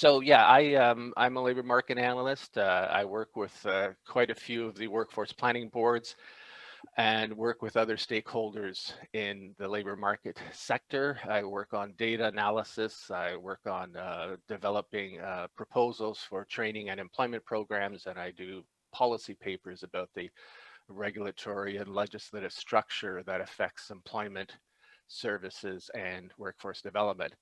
So yeah, I'm a labor market analyst. I work with quite a few of the workforce planning boards and work with other stakeholders in the labor market sector. I work on data analysis. I work on developing proposals for training and employment programs, and I do policy papers about the regulatory and legislative structure that affects employment services and workforce development.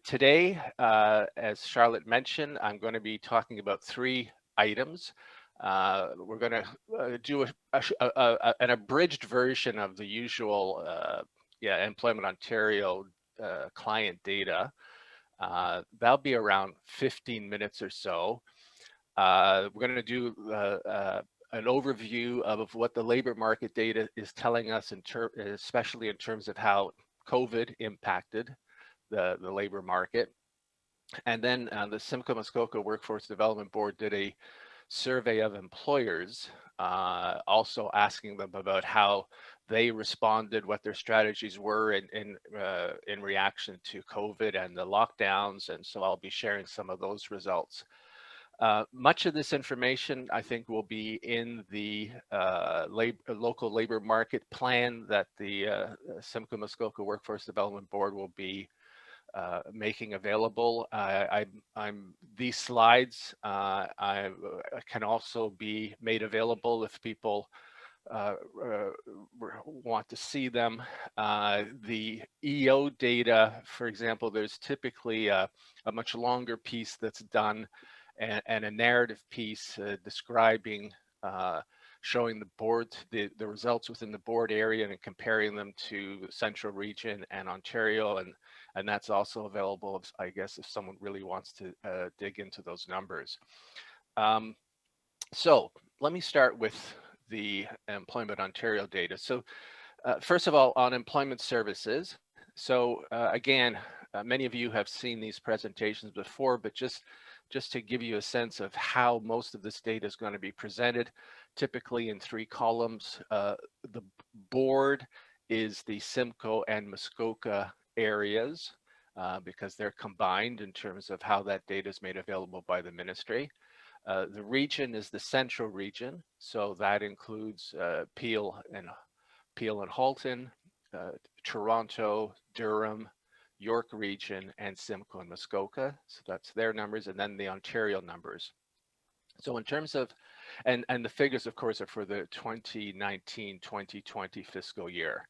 Today, as Charlotte mentioned, I'm going to be talking about three items. We're going to do an abridged version of the usual Employment Ontario client data. That'll be around 15 minutes or so. We're going to do an overview of what the labor market data is telling us, especially in terms of how COVID impacted the labor market. And then the Simcoe Muskoka Workforce Development Board did a survey of employers, also asking them about how they responded, what their strategies were in reaction to COVID and the lockdowns. And so I'll be sharing some of those results. Much of this information, I think, will be in the local labor market plan that the Simcoe Muskoka Workforce Development Board will be making available. These slides can also be made available if people want to see them. The EO data, for example, there's typically a much longer piece that's done and a narrative piece describing, showing the results within the board area and comparing them to the Central Region and Ontario, and that's also available, I guess, if someone really wants to dig into those numbers. So let me start with the Employment Ontario data. So first of all, on employment services. So again, many of you have seen these presentations before, but just to give you a sense of how most of this data is going to be presented, typically in three columns. The board is the Simcoe and Muskoka areas because they're combined in terms of how that data is made available by the ministry. The region is the Central Region, so that includes Peel and Halton, Toronto, Durham, York Region, and Simcoe and Muskoka. So that's their numbers, and then the Ontario numbers. So in terms of, and the figures, of course, are for the 2019-2020 fiscal year.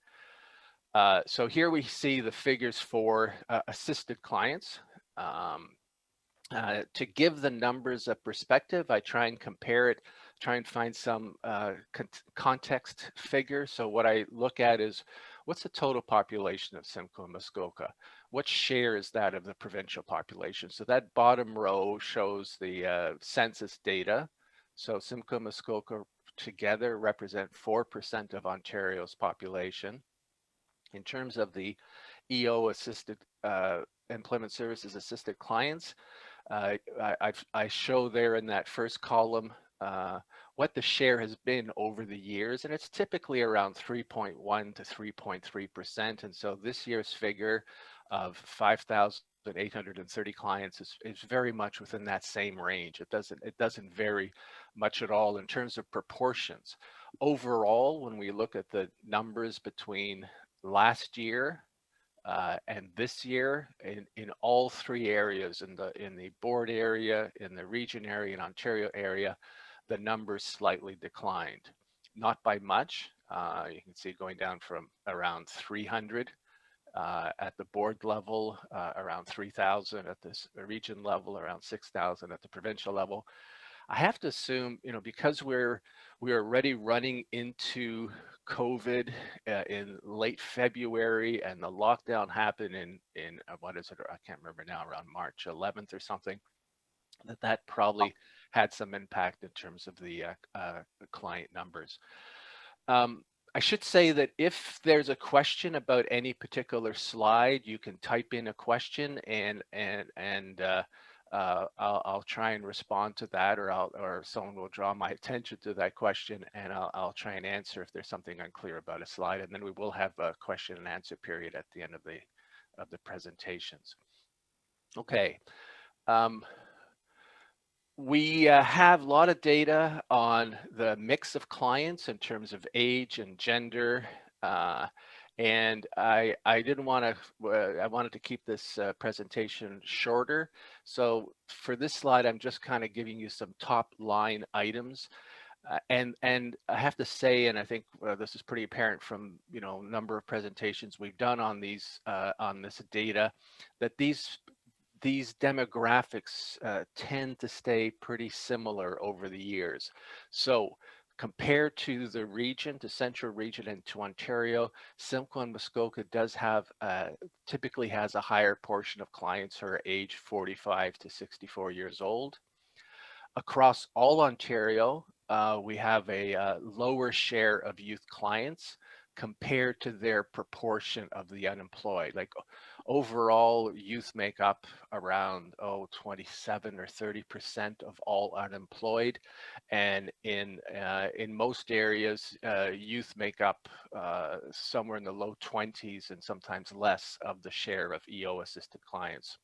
So here we see the figures for assisted clients. To give the numbers a perspective, I try and compare it, try and find some context figure. So what I look at is, what's the total population of Simcoe and Muskoka? What share is that of the provincial population? So that bottom row shows the census data. So Simcoe and Muskoka together represent 4% of Ontario's population. In terms of the EO assisted employment services assisted clients, I show there in that first column what the share has been over the years, and it's typically around 3.1 to 3.3%. And so this year's figure of 5,830 clients is very much within that same range. It doesn't vary much at all in terms of proportions. Overall, when we look at the numbers between last year and this year, in all three areas, in the board area, in the region area, and Ontario area, the numbers slightly declined. Not by much. You can see going down from around 300 at the board level, around 3,000 at this region level, around 6,000 at the provincial level. I have to assume, because we're already running into COVID in late February, and the lockdown happened in what is it? I can't remember now, around March 11th or something. That probably had some impact in terms of the client numbers. I should say that if there's a question about any particular slide, you can type in a question, and I'll try and respond to that, or someone will draw my attention to that question, and I'll try and answer if there's something unclear about a slide, and then we will have a question and answer period at the end of the presentations. Okay. Um, we have a lot of data on the mix of clients in terms of age and gender. Uh, and I didn't want to, I wanted to keep this presentation shorter. So for this slide, I'm just kind of giving you some top line items. And I have to say, and I think this is pretty apparent from number of presentations we've done on these on this data, that these demographics tend to stay pretty similar over the years. So compared to the region, to Central Region and to Ontario, Simcoe and Muskoka does have, typically has a higher portion of clients who are age 45 to 64 years old. Across all Ontario, we have a lower share of youth clients compared to their proportion of the unemployed. Like overall, youth make up around 27 or 30% of all unemployed, and in most areas, youth make up somewhere in the low 20s and sometimes less of the share of EO assisted clients.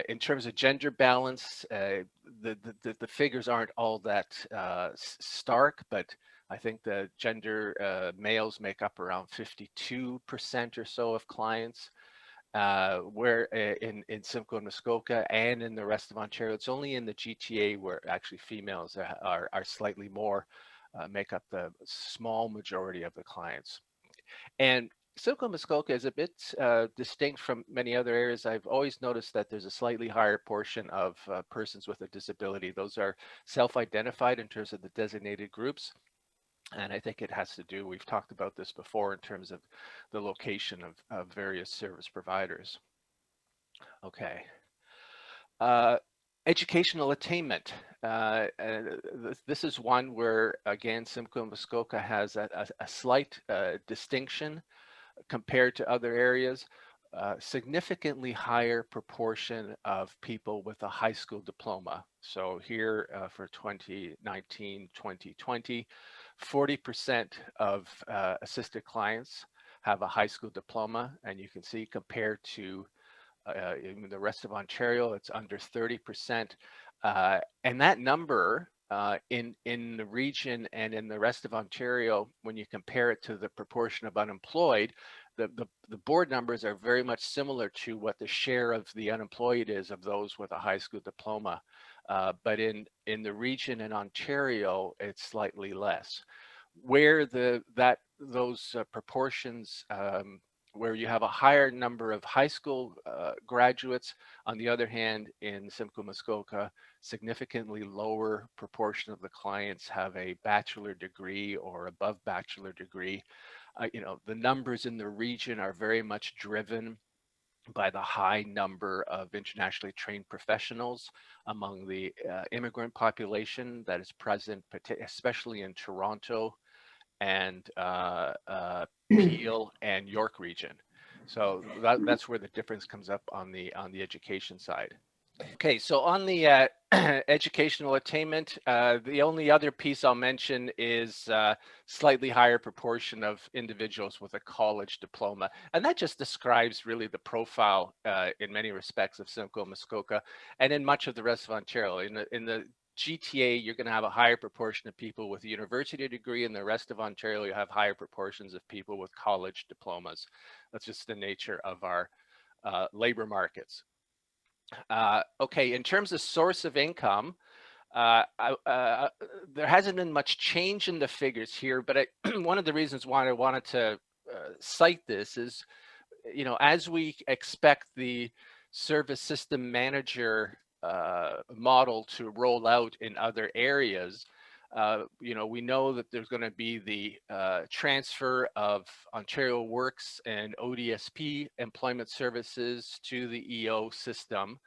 In terms of gender balance, the figures aren't all that stark, but I think the gender males make up around 52% or so of clients, where in Simcoe and Muskoka and in the rest of Ontario, it's only in the GTA where actually females are slightly more, make up the small majority of the clients. And Simcoe Muskoka is a bit distinct from many other areas. I've always noticed that there's a slightly higher portion of persons with a disability. Those are self-identified in terms of the designated groups. And I think it has to do, we've talked about this before in terms of the location of various service providers. Okay. Educational attainment. This is one where, again, Simcoe Muskoka has a slight distinction compared to other areas. Significantly higher proportion of people with a high school diploma. So here for 2019, 2020, 40% of assisted clients have a high school diploma, and you can see compared to in the rest of Ontario, it's under 30%. And that number in the region and in the rest of Ontario, when you compare it to the proportion of unemployed, the board numbers are very much similar to what the share of the unemployed is of those with a high school diploma. But in the region in Ontario, it's slightly less. Where those proportions, where you have a higher number of high school graduates, on the other hand, in Simcoe Muskoka, significantly lower proportion of the clients have a bachelor degree or above bachelor degree. The numbers in the region are very much driven by the high number of internationally trained professionals among the immigrant population that is present, especially in Toronto and Peel and York region. So that's where the difference comes up on the education side. Okay, so on the educational attainment, the only other piece I'll mention is slightly higher proportion of individuals with a college diploma. And that just describes really the profile in many respects of Simcoe Muskoka and in much of the rest of Ontario. In the GTA, you're going to have a higher proportion of people with a university degree. In the rest of Ontario, you have higher proportions of people with college diplomas. That's just the nature of our labor markets. Okay, in terms of source of income, there hasn't been much change in the figures here, but one of the reasons why I wanted to cite this is, as we expect the service system manager model to roll out in other areas, we know that there's going to be the transfer of Ontario Works and ODSP employment services to the EO system.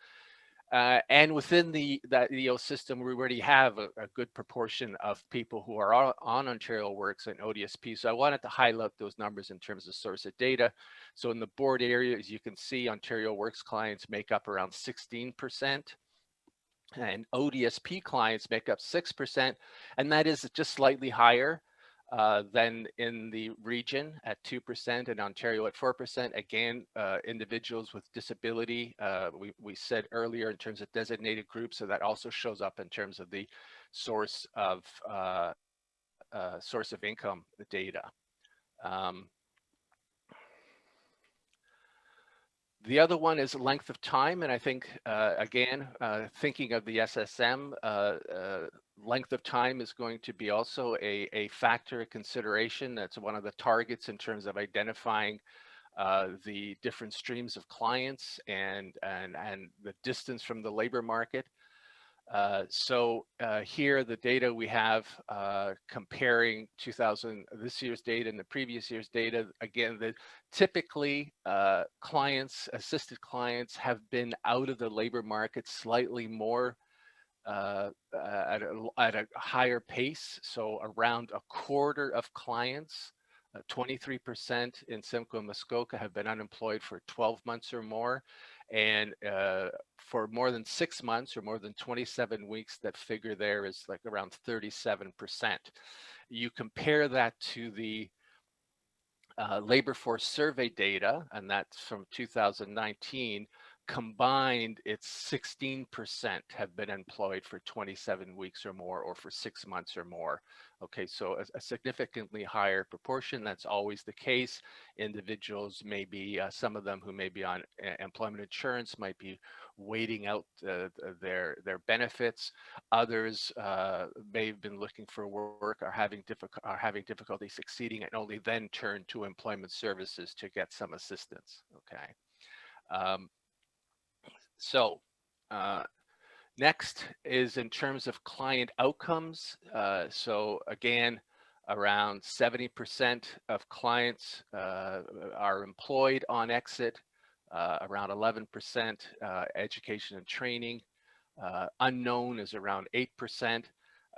And within that EO system, we already have a good proportion of people who are on Ontario Works and ODSP. So I wanted to highlight those numbers in terms of source of data. So in the board area, as you can see, Ontario Works clients make up around 16%. And ODSP clients make up 6%, and that is just slightly higher Then in the region at 2% and Ontario at 4%. Again, individuals with disability, we said earlier in terms of designated groups, so that also shows up in terms of the source of income data. The other one is length of time, and I think, again, thinking of the SSM, length of time is going to be also a factor of consideration. That's one of the targets in terms of identifying the different streams of clients and the distance from the labor market. Here, the data we have comparing this year's data and the previous year's data. Again, typically assisted clients have been out of the labor market slightly more at a higher pace. So around a quarter of clients, 23% in Simcoe Muskoka have been unemployed for 12 months or more. And for more than 6 months or more than 27 weeks, that figure there is like around 37%. You compare that to the labor force survey data, and that's from 2019, combined, it's 16% have been employed for 27 weeks or more, or for 6 months or more. Okay, so a significantly higher proportion. That's always the case. Individuals may be, some of them who may be on employment insurance might be waiting out their benefits. Others may have been looking for work, are having difficulty succeeding, and only then turn to employment services to get some assistance. Okay. Next is in terms of client outcomes. So again, around 70% of clients are employed on exit, around 11% education and training. Unknown is around 8%.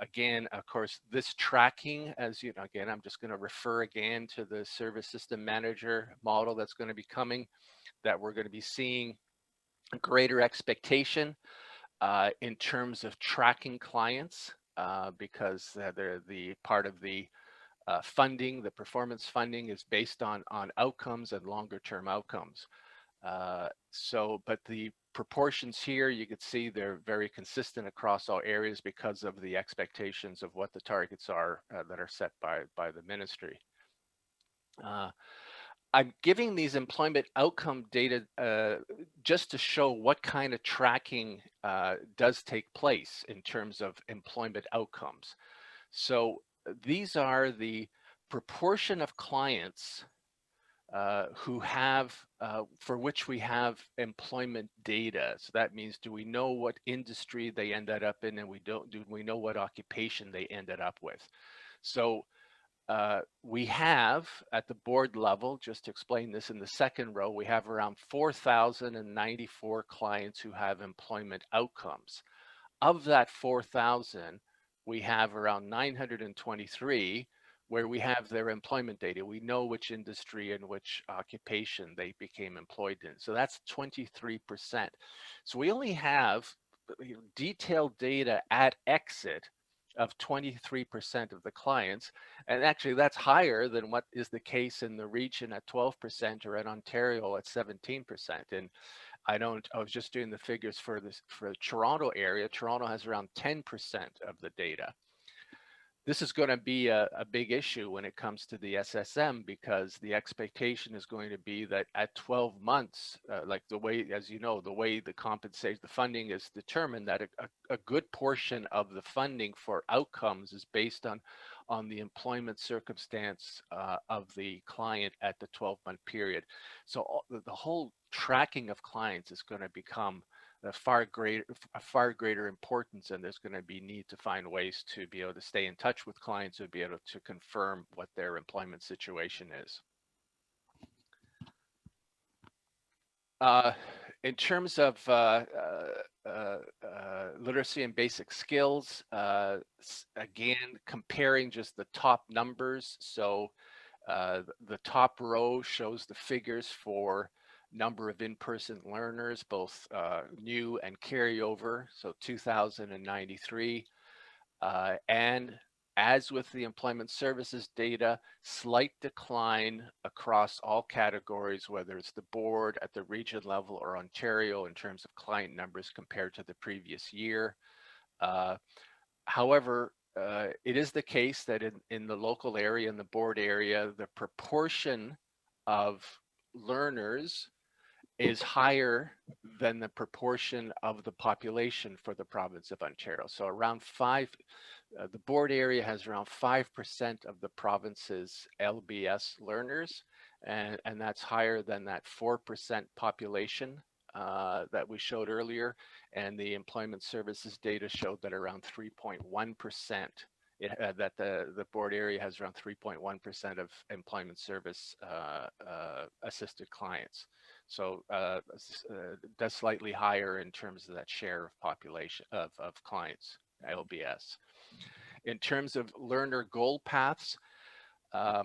Again, of course, this tracking, as you know, again, I'm just going to refer again to the service system manager model that's going to be coming, that we're going to be seeing greater expectation in terms of tracking clients because they're the part of the funding, the performance funding is based on outcomes and longer term outcomes. But the proportions here, you can see they're very consistent across all areas because of the expectations of what the targets are that are set by the ministry. I'm giving these employment outcome data just to show what kind of tracking does take place in terms of employment outcomes. So these are the proportion of clients who have, for which we have employment data. So that means, do we know what industry they ended up in, and do we know what occupation they ended up with? So we have at the board level, just to explain this in the second row, we have around 4,094 clients who have employment outcomes. Of that 4,000, we have around 923 where we have their employment data. We know which industry and which occupation they became employed in. So that's 23%. So we only have detailed data at exit of 23% of the clients. And actually that's higher than what is the case in the region at 12% or in Ontario at 17%. And I was just doing the figures for the Toronto area. Toronto has around 10% of the data. This is going to be a big issue when it comes to the SSM, because the expectation is going to be that at 12 months, like the way, as you know, the way the funding is determined, that a good portion of the funding for outcomes is based on the employment circumstance of the client at the 12-month period. So the whole tracking of clients is going to become a far greater importance, and there's going to be need to find ways to be able to stay in touch with clients and be able to confirm what their employment situation is. In terms of literacy and basic skills, again, comparing just the top numbers. So the top row shows the figures for number of in-person learners, both new and carryover, so 2,093, and As with the employment services data, slight decline across all categories, whether it's the board at the region level or Ontario in terms of client numbers compared to the previous year. However, it is the case that in the local area, in the board area, the proportion of learners is higher than the proportion of the population for the province of Ontario. So around the board area has around 5% of the province's LBS learners, and that's higher than that 4% population that we showed earlier. And the employment services data showed that around 3.1%, that the board area has around 3.1% of employment service assisted clients. So that's slightly higher in terms of that share of population of clients, LBS. In terms of learner goal paths, a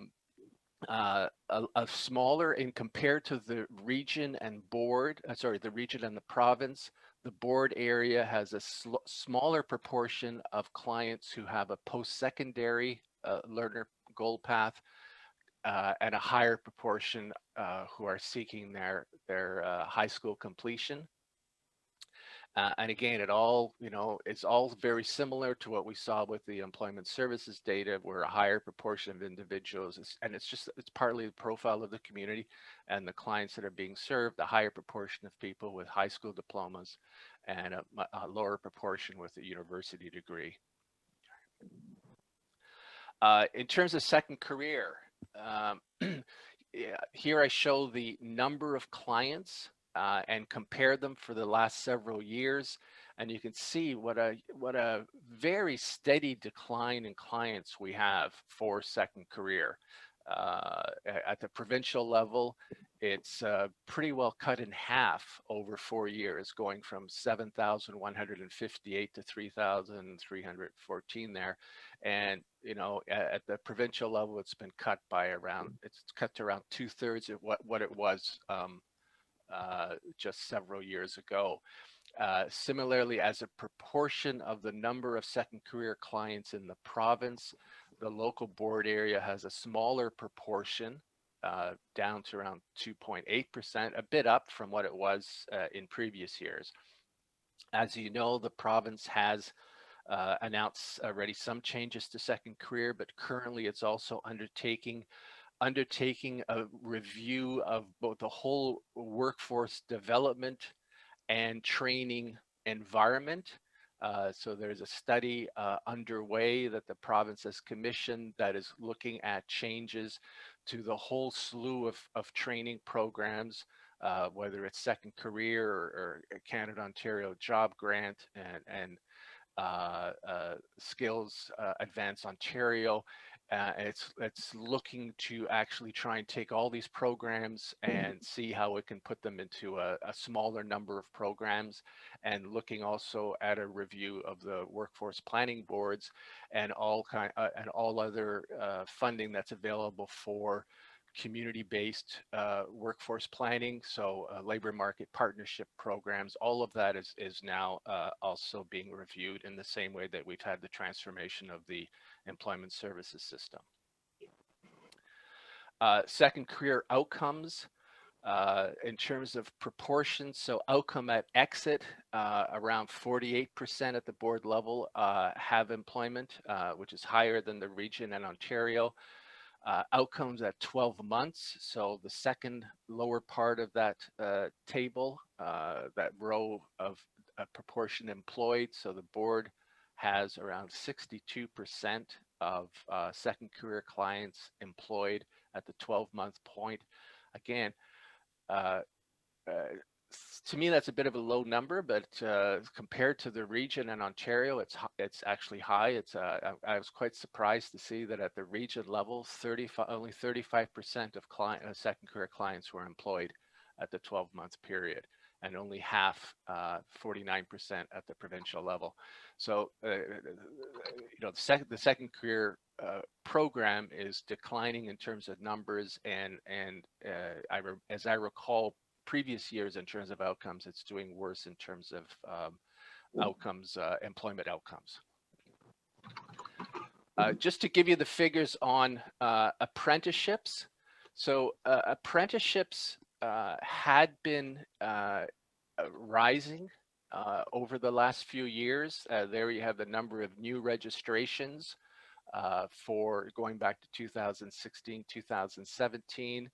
smaller in compared to the region and board, the region and the province, the board area has a smaller proportion of clients who have a post-secondary learner goal path and a higher proportion who are seeking their high school completion. And again, it all, it's all very similar to what we saw with the employment services data, where a higher proportion of individuals, and it's partly the profile of the community and the clients that are being served, a higher proportion of people with high school diplomas and a lower proportion with a university degree. In terms of second career, here I show the number of clients and compare them for the last several years, and you can see what a very steady decline in clients we have for second career. At the provincial level, it's pretty well cut in half over 4 years, going from 7,158 to 3,314 there. And at the provincial level, it's been cut by it's cut to around 2/3 of what it was just several years ago. Similarly, as a proportion of the number of second career clients in the province, the local board area has a smaller proportion, down to around 2.8%, a bit up from what it was in previous years. As you know, the province has announced already some changes to second career, but currently it's also undertaking a review of both the whole workforce development and training environment. So there's a study underway that the province has commissioned that is looking at changes to the whole slew of training programs, whether it's second career or Canada Ontario Job Grant and Skills Advance Ontario. It's looking to actually try and take all these programs and see how it can put them into a smaller number of programs, and looking also at a review of the workforce planning boards and all other funding that's available for community-based workforce planning. So labor market partnership programs, all of that is now also being reviewed in the same way that we've had the transformation of the employment services system. Second career outcomes in terms of proportions. So outcome at exit, around 48% at the board level have employment, which is higher than the region and Ontario. Outcomes at 12 months, so the second lower part of that table, that row of proportion employed, so the board has around 62% of second career clients employed at the 12-month point. Again, to me, that's a bit of a low number, but compared to the region and Ontario, it's actually high. I was quite surprised to see that at the region level, only 35% of second career clients were employed at the 12-month period, and only half, 49% at the provincial level. So, the second career program is declining in terms of numbers, and as I recall, previous years in terms of outcomes, it's doing worse in terms of outcomes, employment outcomes. Just to give you the figures on apprenticeships. So apprenticeships had been rising over the last few years. There you have the number of new registrations for going back to 2016, 2017.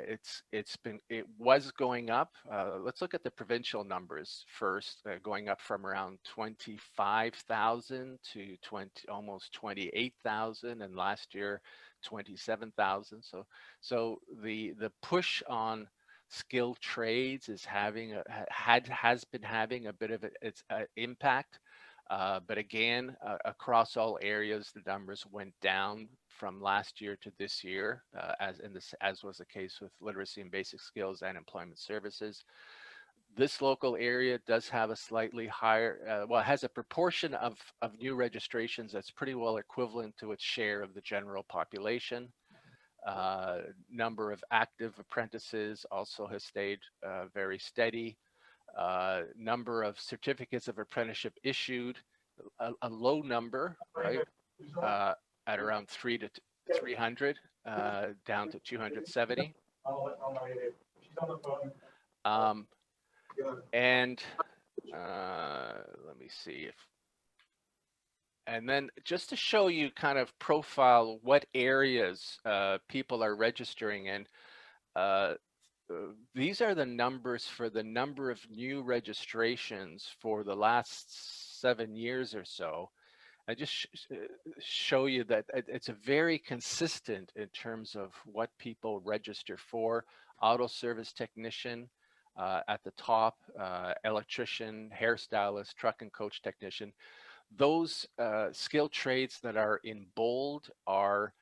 It was going up. Let's look at the provincial numbers first, going up from around 25,000 to almost 28,000, and last year 27,000. So the push on skilled trades is having has been having a bit of its impact. But again, across all areas, the numbers went down from last year to this year, as was the case with literacy and basic skills and employment services. This local area does have a slightly higher, well, it has a proportion of new registrations that's pretty well equivalent to its share of the general population. Number of active apprentices also has stayed very steady. Number of certificates of apprenticeship issued, a low number, right? At around 300, down to 270. And let me see if, and then just to show you kind of profile what areas people are registering in, these are the numbers for the number of new registrations for the last 7 years or so. I just show you that it's a very consistent in terms of what people register for. Auto service technician at the top, electrician, hairstylist, truck and coach technician. Those skilled trades that are in bold are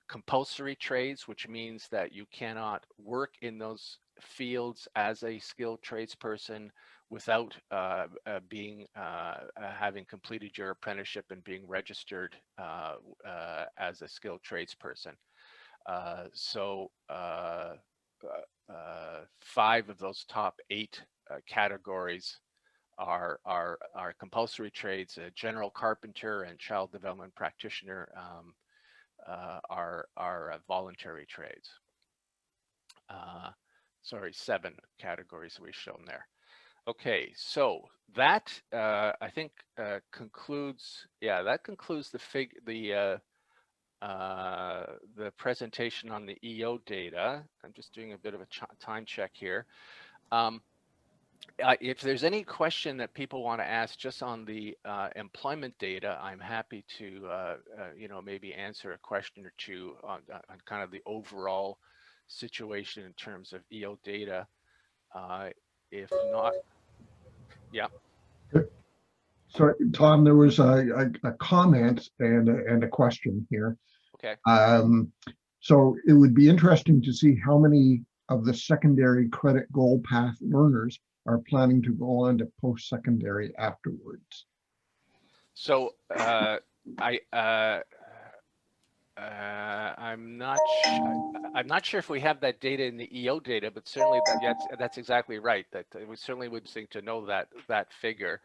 compulsory trades, which means that you cannot work in those fields as a skilled tradesperson without having completed your apprenticeship and being registered as a skilled tradesperson. So 5 of those top 8 categories are compulsory trades. General carpenter and child development practitioner are voluntary trades. Sorry, 7 categories we've shown there. Okay, so that I think concludes. Yeah, that concludes the presentation on the EO data. I'm just doing a bit of a time check here. If there's any question that people want to ask just on the employment data, I'm happy to maybe answer a question or two on kind of the overall situation in terms of EO data. If not, yeah. Good. Sorry, Tom, there was a comment and a question here. Okay. So it would be interesting to see how many of the secondary credit goal path learners are planning to go on to post-secondary afterwards. So I'm not sure if we have that data in the EO data, but certainly that's exactly right. That we certainly would seem to know that figure.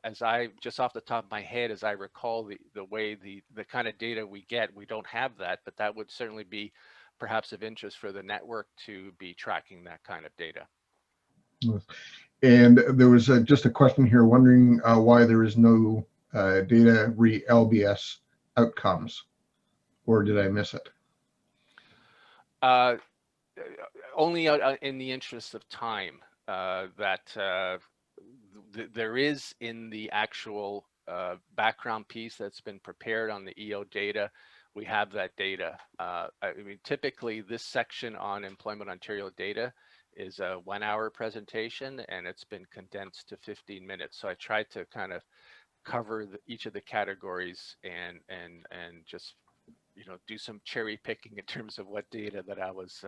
As I just off the top of my head, as I recall the way the kind of data we get, we don't have that, but that would certainly be perhaps of interest for the network to be tracking that kind of data. And there was just a question here wondering why there is no data re-LBS outcomes, or did I miss it? Only in the interest of time, that there is in the actual background piece that's been prepared on the EO data, we have that data. I mean, typically this section on Employment Ontario data is a 1-hour presentation, and it's been condensed to 15 minutes. So I tried to kind of cover each of the categories and just do some cherry picking in terms of what data that I was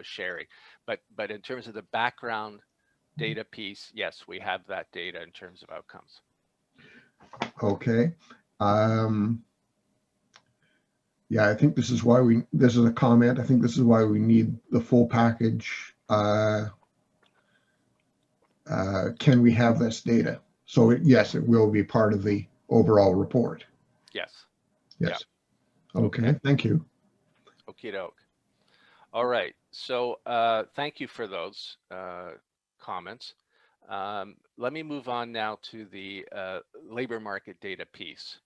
sharing. But in terms of the background data piece, yes, we have that data in terms of outcomes. Okay. Yeah, I think this is why this is a comment. I think this is why we need the full package. Can we have this data? So yes, it will be part of the overall report. Yes. Yeah. Yes. Okay. Okay, thank you. Okie doke. All right. So thank you for those comments. Let me move on now to the labor market data piece.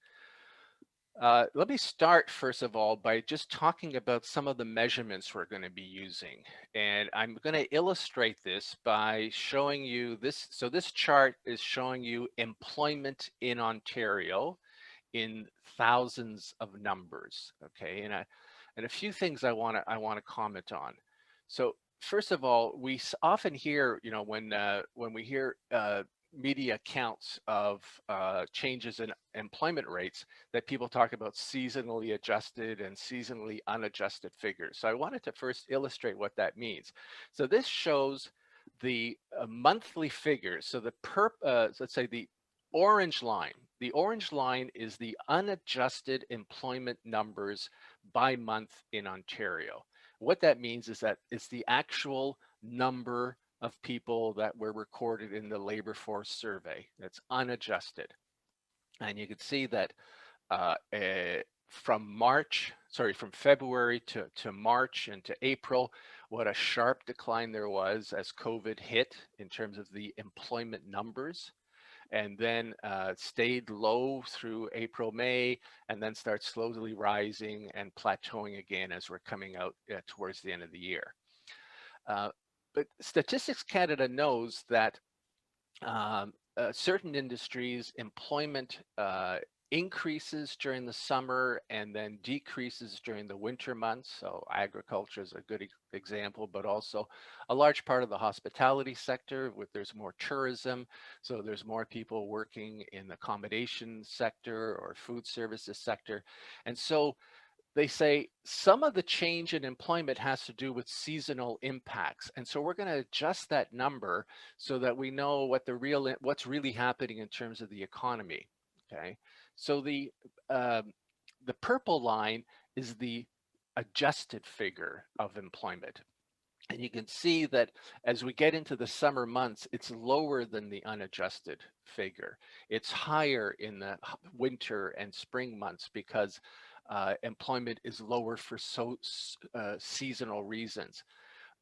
Let me start, first of all, by just talking about some of the measurements we're going to be using. And I'm going to illustrate this by showing you this. So this chart is showing you employment in Ontario in thousands of numbers. Okay, and a few things I want to comment on. So first of all, we often hear, when we hear media accounts of changes in employment rates, that people talk about seasonally adjusted and seasonally unadjusted figures. So I wanted to first illustrate what that means. So this shows the monthly figures. So let's say the orange line. The orange line is the unadjusted employment numbers by month in Ontario. What that means is that it's the actual number of people that were recorded in the labor force survey. That's unadjusted. And you can see that from February to March and to April, what a sharp decline there was as COVID hit in terms of the employment numbers, and then stayed low through April, May, and then starts slowly rising and plateauing again as we're coming out towards the end of the year. But Statistics Canada knows that certain industries, employment increases during the summer and then decreases during the winter months. So agriculture is a good example, but also a large part of the hospitality sector, there's more tourism. So there's more people working in the accommodation sector or food services sector. And so they say some of the change in employment has to do with seasonal impacts. And so we're going to adjust that number so that we know what's really happening in terms of the economy. Okay. So the purple line is the adjusted figure of employment. And you can see that as we get into the summer months, it's lower than the unadjusted figure. It's higher in the winter and spring months because employment is lower for seasonal reasons.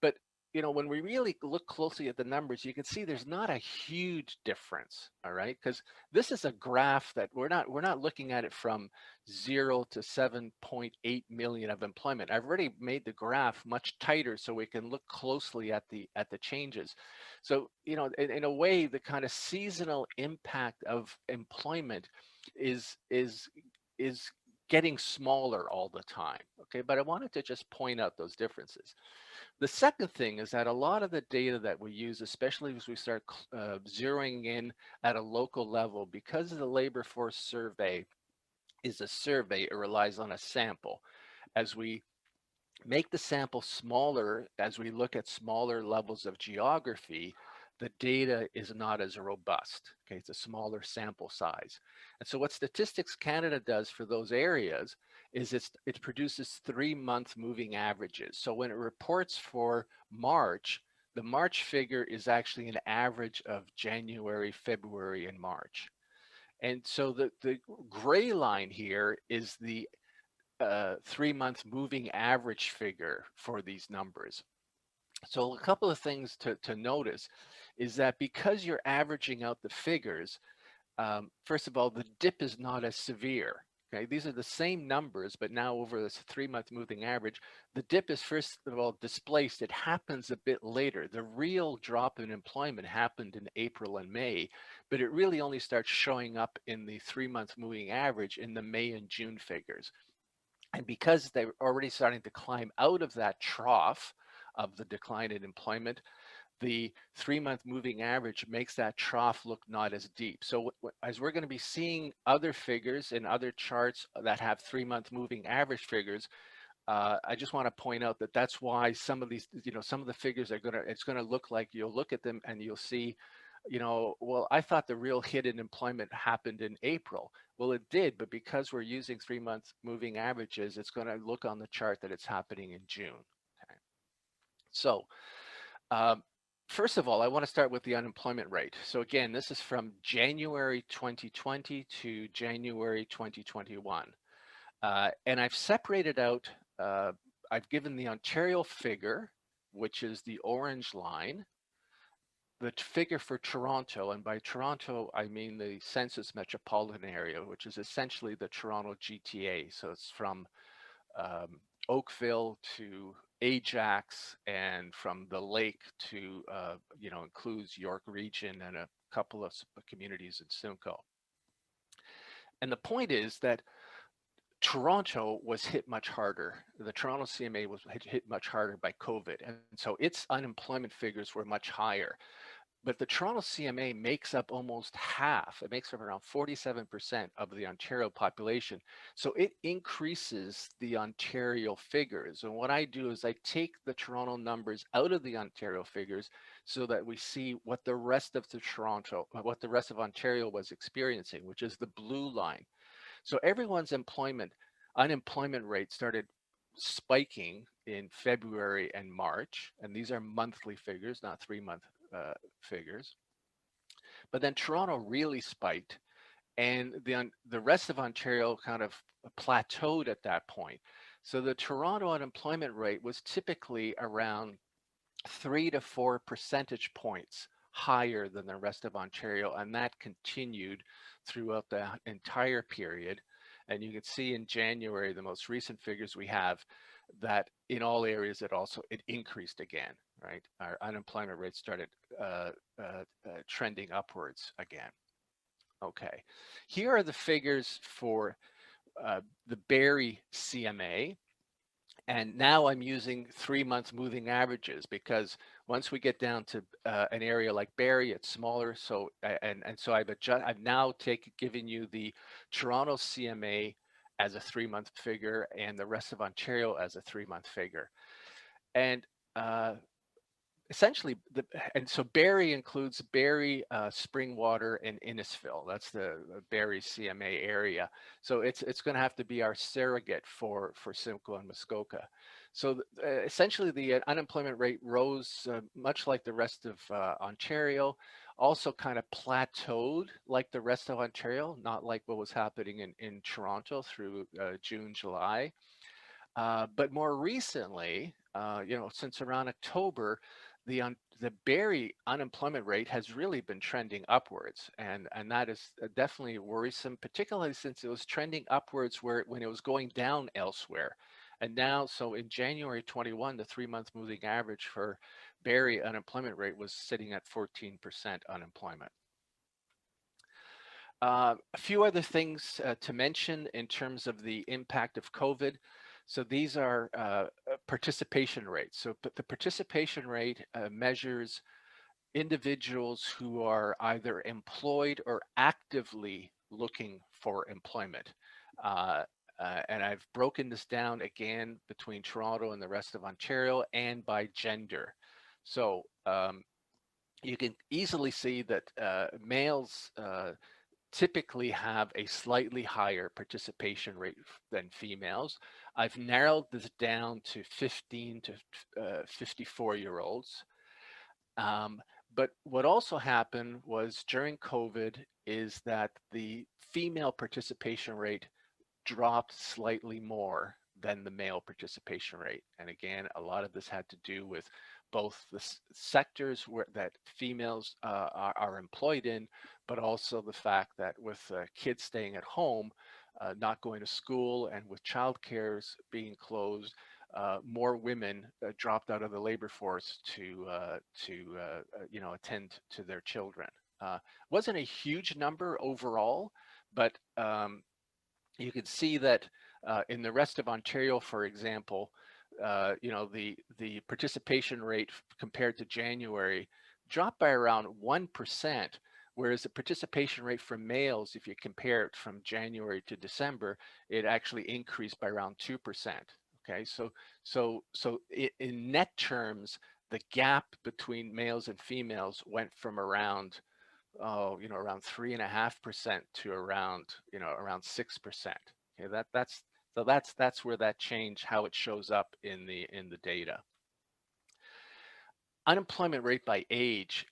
But when we really look closely at the numbers, you can see there's not a huge difference. All right, because this is a graph that we're not looking at it from 0 to 7.8 million of employment. I've already made the graph much tighter so we can look closely at the changes. So in a way, the kind of seasonal impact of employment is getting smaller all the time. Okay, but I wanted to just point out those differences. The second thing is that a lot of the data that we use, especially as we start zeroing in at a local level, because the labor force survey is a survey, it relies on a sample. As we make the sample smaller, as we look at smaller levels of geography, the data is not as robust. Okay, it's a smaller sample size. And so what Statistics Canada does for those areas is it produces 3-month moving averages. So when it reports for March, the March figure is actually an average of January, February, and March. And so the gray line here is the 3-month moving average figure for these numbers. So a couple of things to notice is that because you're averaging out the figures, first of all, the dip is not as severe. Okay, these are the same numbers, but now over this 3-month moving average, the dip is first of all displaced. It happens a bit later. The real drop in employment happened in April and May, but it really only starts showing up in the 3-month moving average in the May and June figures. And because they're already starting to climb out of that trough of the decline in employment, the 3-month moving average makes that trough look not as deep. So as we're going to be seeing other figures in other charts that have 3-month moving average figures, I just want to point out that that's why some of these, some of the figures it's going to look like you'll look at them and you'll see, well, I thought the real hit in employment happened in April. Well, it did, but because we're using 3-month moving averages, it's going to look on the chart that it's happening in June. Okay. So, first of all, I want to start with the unemployment rate. So again, this is from January 2020 to January 2021. And I've separated out, I've given the Ontario figure, which is the orange line, the figure for Toronto, and by Toronto, I mean the census metropolitan area, which is essentially the Toronto GTA. So it's from Oakville to Ajax, and from the lake to, includes York Region and a couple of communities in Simcoe. And the point is that Toronto was hit much harder. The Toronto CMA was hit much harder by COVID. And so its unemployment figures were much higher. But the Toronto CMA makes up almost half. It makes up around 47% of the Ontario population. So it increases the Ontario figures. And what I do is I take the Toronto numbers out of the Ontario figures so that we see what the rest of what the rest of Ontario was experiencing, which is the blue line. So everyone's unemployment rate started spiking in February and March, and these are monthly figures, not 3-month figures. But then Toronto really spiked, and the rest of Ontario kind of plateaued at that point. So the Toronto unemployment rate was typically around 3 to 4 percentage points higher than the rest of Ontario, and that continued throughout the entire period. And you can see in January, the most recent figures we have, that in all areas it increased again, right? Our unemployment rate started trending upwards again. Okay, here are the figures for the Barrie CMA. And now I'm using 3-month moving averages, because once we get down to an area like Barrie, it's smaller. So so I've now given you the Toronto CMA as a 3-month figure and the rest of Ontario as a 3-month figure. And essentially, so Barrie includes Barrie, Springwater, and Innisfil. That's the Barrie CMA area. So it's going to have to be our surrogate for Simcoe and Muskoka. So essentially, the unemployment rate rose much like the rest of Ontario, also kind of plateaued like the rest of Ontario, not like what was happening in Toronto through June, July. But more recently, since around October, the Barrie unemployment rate has really been trending upwards, and that is definitely worrisome, particularly since it was trending upwards when it was going down elsewhere. And now, so in January 21, the 3-month moving average for Barrie unemployment rate was sitting at 14% unemployment. A few other things to mention in terms of the impact of COVID. So these are participation rates. So the participation rate measures individuals who are either employed or actively looking for employment. And I've broken this down again between Toronto and the rest of Ontario, and by gender. So you can easily see that males typically have a slightly higher participation rate than females. I've narrowed this down to 15 to 54-year-olds. But what also happened was during COVID is that the female participation rate dropped slightly more than the male participation rate. And again, a lot of this had to do with both the sectors that females are employed in, but also the fact that with kids staying at home, not going to school, and with childcare being closed, more women dropped out of the labor force to attend to their children. Wasn't a huge number overall, but you can see that in the rest of Ontario, for example, the participation rate compared to January dropped by around 1%, whereas the participation rate for males, if you compare it from January to December, it actually increased by around 2%. Okay, so in net terms, the gap between males and females went from around around 3.5% to around 6%. Okay, that's where that change, how it shows up in the data. unemployment rate by age,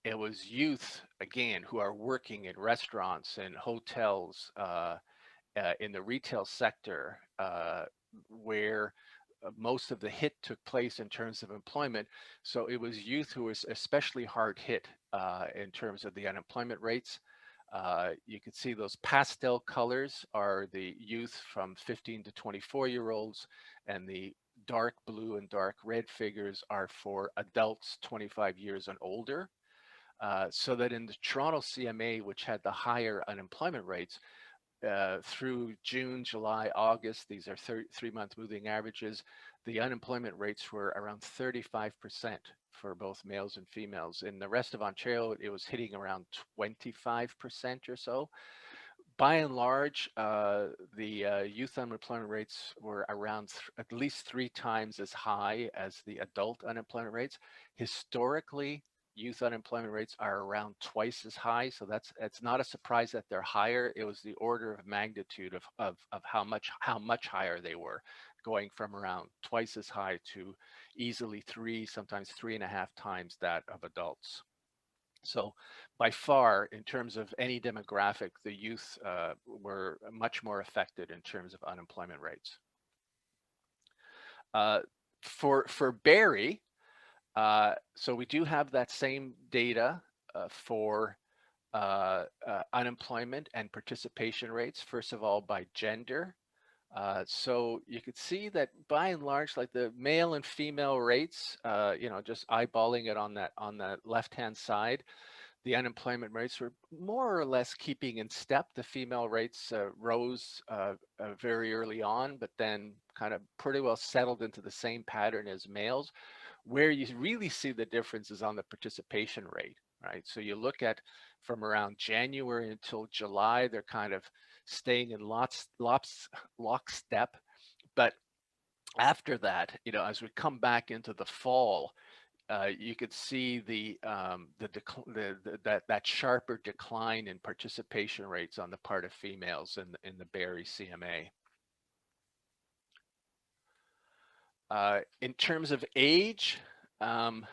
it was youth, again, who are working in restaurants and hotels, in the retail sector, where most of the hit took place in terms of employment. So it was youth who was especially hard hit in terms of the unemployment rates. You can see those pastel colors are the youth from 15 to 24-year-olds, and the dark blue and dark red figures are for adults 25 years and older. So that in the Toronto CMA, which had the higher unemployment rates, through June, July, August, these are 3-month moving averages, the unemployment rates were around 35% for both males and females. In the rest of Ontario, it was hitting around 25% or so. By and large, the youth unemployment rates were around at least 3 times as high as the adult unemployment rates. Historically, youth unemployment rates are around twice as high, so it's not a surprise that they're higher. It was the order of magnitude of how much higher they were, going from around twice as high to easily 3, sometimes 3.5 times that of adults. So by far, in terms of any demographic, the youth were much more affected in terms of unemployment rates. For Barrie, so we do have that same data for unemployment and participation rates, first of all by gender. So you could see that by and large, like the male and female rates, just eyeballing it on the left-hand side, the unemployment rates were more or less keeping in step. The female rates rose very early on, but then kind of pretty well settled into the same pattern as males. Where you really see the difference is on the participation rate, right? So you look at from around January until July, they're kind of staying in lockstep. But after that, as we come back into the fall, you could see that sharper decline in participation rates on the part of females in the Barrie CMA. In terms of age, again,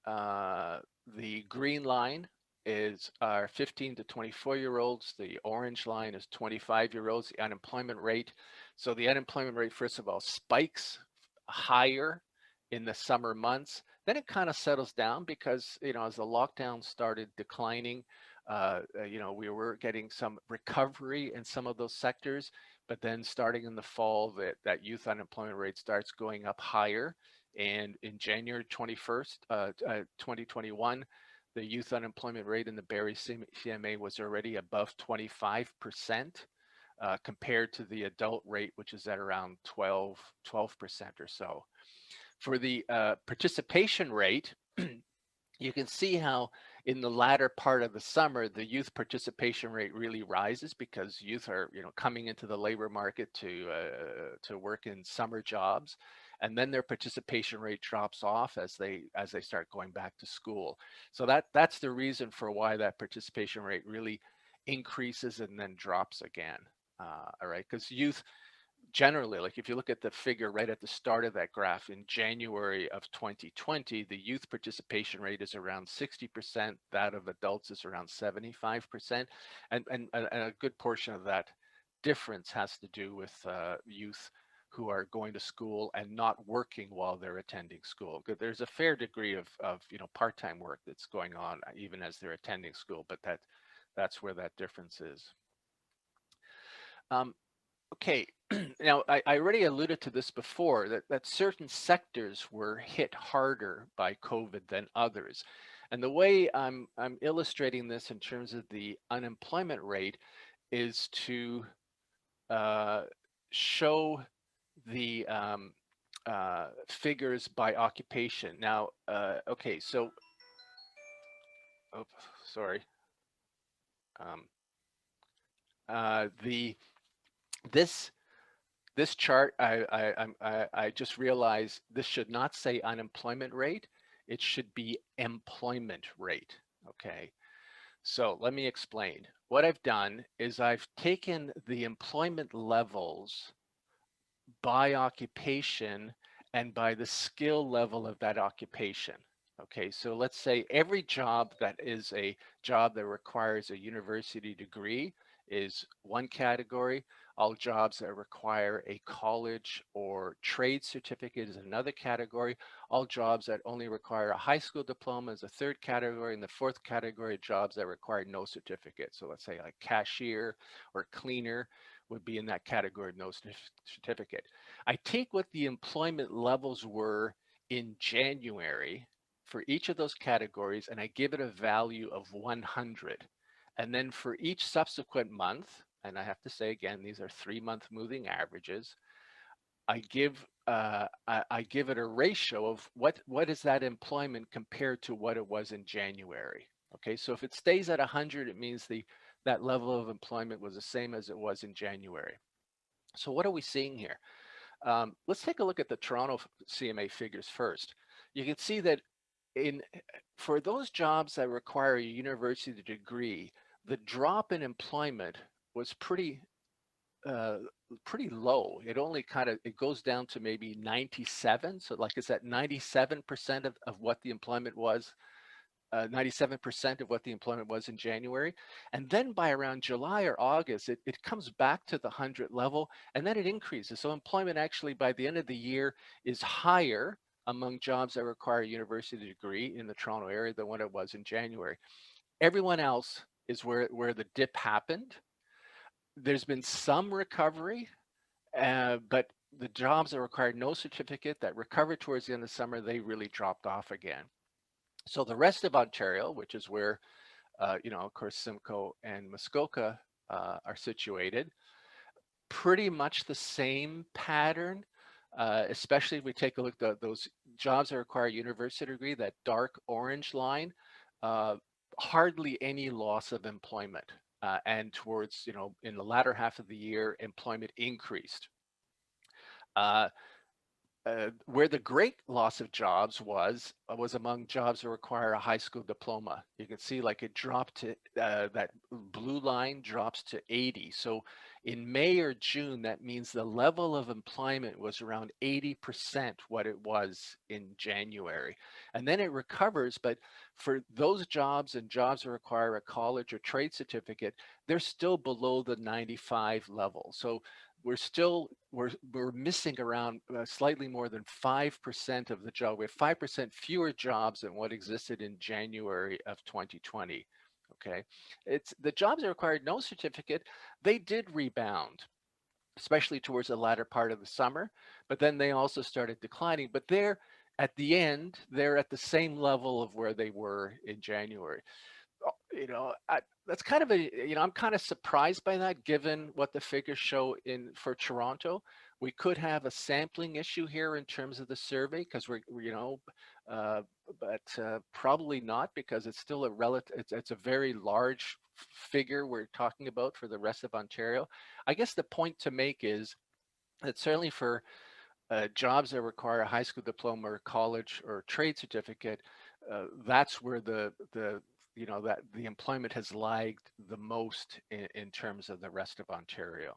the green line is our 15 to 24-year-olds. The orange line is 25-year-olds, the unemployment rate. So the unemployment rate, first of all, spikes higher in the summer months. Then it kind of settles down because, as the lockdown started declining, we were getting some recovery in some of those sectors. But then starting in the fall, that youth unemployment rate starts going up higher. And in January 21st, 2021, the youth unemployment rate in the Barrie CMA was already above 25%, compared to the adult rate, which is at around 12% or so. For the participation rate, you can see how in the latter part of the summer, the youth participation rate really rises because youth are, coming into the labor market to work in summer jobs, and then their participation rate drops off as they start going back to school. So that's the reason for why that participation rate really increases and then drops again. All right, because youth generally, like if you look at the figure right at the start of that graph, in January of 2020, the youth participation rate is around 60%, that of adults is around 75%, and a good portion of that difference has to do with youth who are going to school and not working while they're attending school. There's a fair degree of part-time work that's going on even as they're attending school, but that's where that difference is. Okay, now I already alluded to this before, that certain sectors were hit harder by COVID than others. And the way I'm illustrating this in terms of the unemployment rate is to show the figures by occupation. Now, okay, so, oh, sorry. This chart, I just realized this should not say unemployment rate. It should be employment rate. Okay, so let me explain. What I've done is I've taken the employment levels by occupation and by the skill level of that occupation. Okay, so let's say every job that is a job that requires a university degree is one category. All jobs that require a college or trade certificate is another category. All jobs that only require a high school diploma is a third category. And the fourth category, jobs that require no certificate. So let's say like cashier or cleaner would be in that category of no certificate. I take what the employment levels were in January for each of those categories, and I give it a value of 100. And then for each subsequent month, and I have to say again, these are 3-month moving averages, I give it a ratio of what is that employment compared to what it was in January. Okay, so if it stays at 100, it means that level of employment was the same as it was in January. So what are we seeing here? Let's take a look at the Toronto CMA figures first. You can see that for those jobs that require a university degree, the drop in employment was uh, pretty low. It only it goes down to maybe 97. So like it's at 97% of what the employment was 97% of what the employment was in January. And then by around July or August, it comes back to the 100 level, and then it increases. So employment actually by the end of the year is higher among jobs that require a university degree in the Toronto area than what it was in January. Everyone else is where the dip happened. There's been some recovery, but the jobs that required no certificate that recovered towards the end of summer, they really dropped off again. So the rest of Ontario, which is where, of course, Simcoe and Muskoka are situated, pretty much the same pattern, especially if we take a look at those jobs that require a university degree, that dark orange line, uh, hardly any loss of employment. And towards, in the latter half of the year, employment increased. Uh, where the great loss of jobs was among jobs that require a high school diploma. You can see like it dropped to that blue line drops to 80. So in May or June, that means the level of employment was around 80% what it was in January. And then it recovers, but for those jobs and jobs that require a college or trade certificate, they're still below the 95 level. So we're missing around slightly more than 5% of the job. We have 5% fewer jobs than what existed in January of 2020. Okay, it's the jobs that required no certificate. They did rebound, especially towards the latter part of the summer, but then they also started declining. But they're at the end, they're at the same level of where they were in January. That's kind of I'm kind of surprised by that, given what the figures show for Toronto. We could have a sampling issue here in terms of the survey because uh, but probably not, because it's still it's a very large figure we're talking about for the rest of Ontario. I guess the point to make is that certainly for jobs that require a high school diploma or college or trade certificate, that's where that the employment has lagged the most in terms of the rest of Ontario.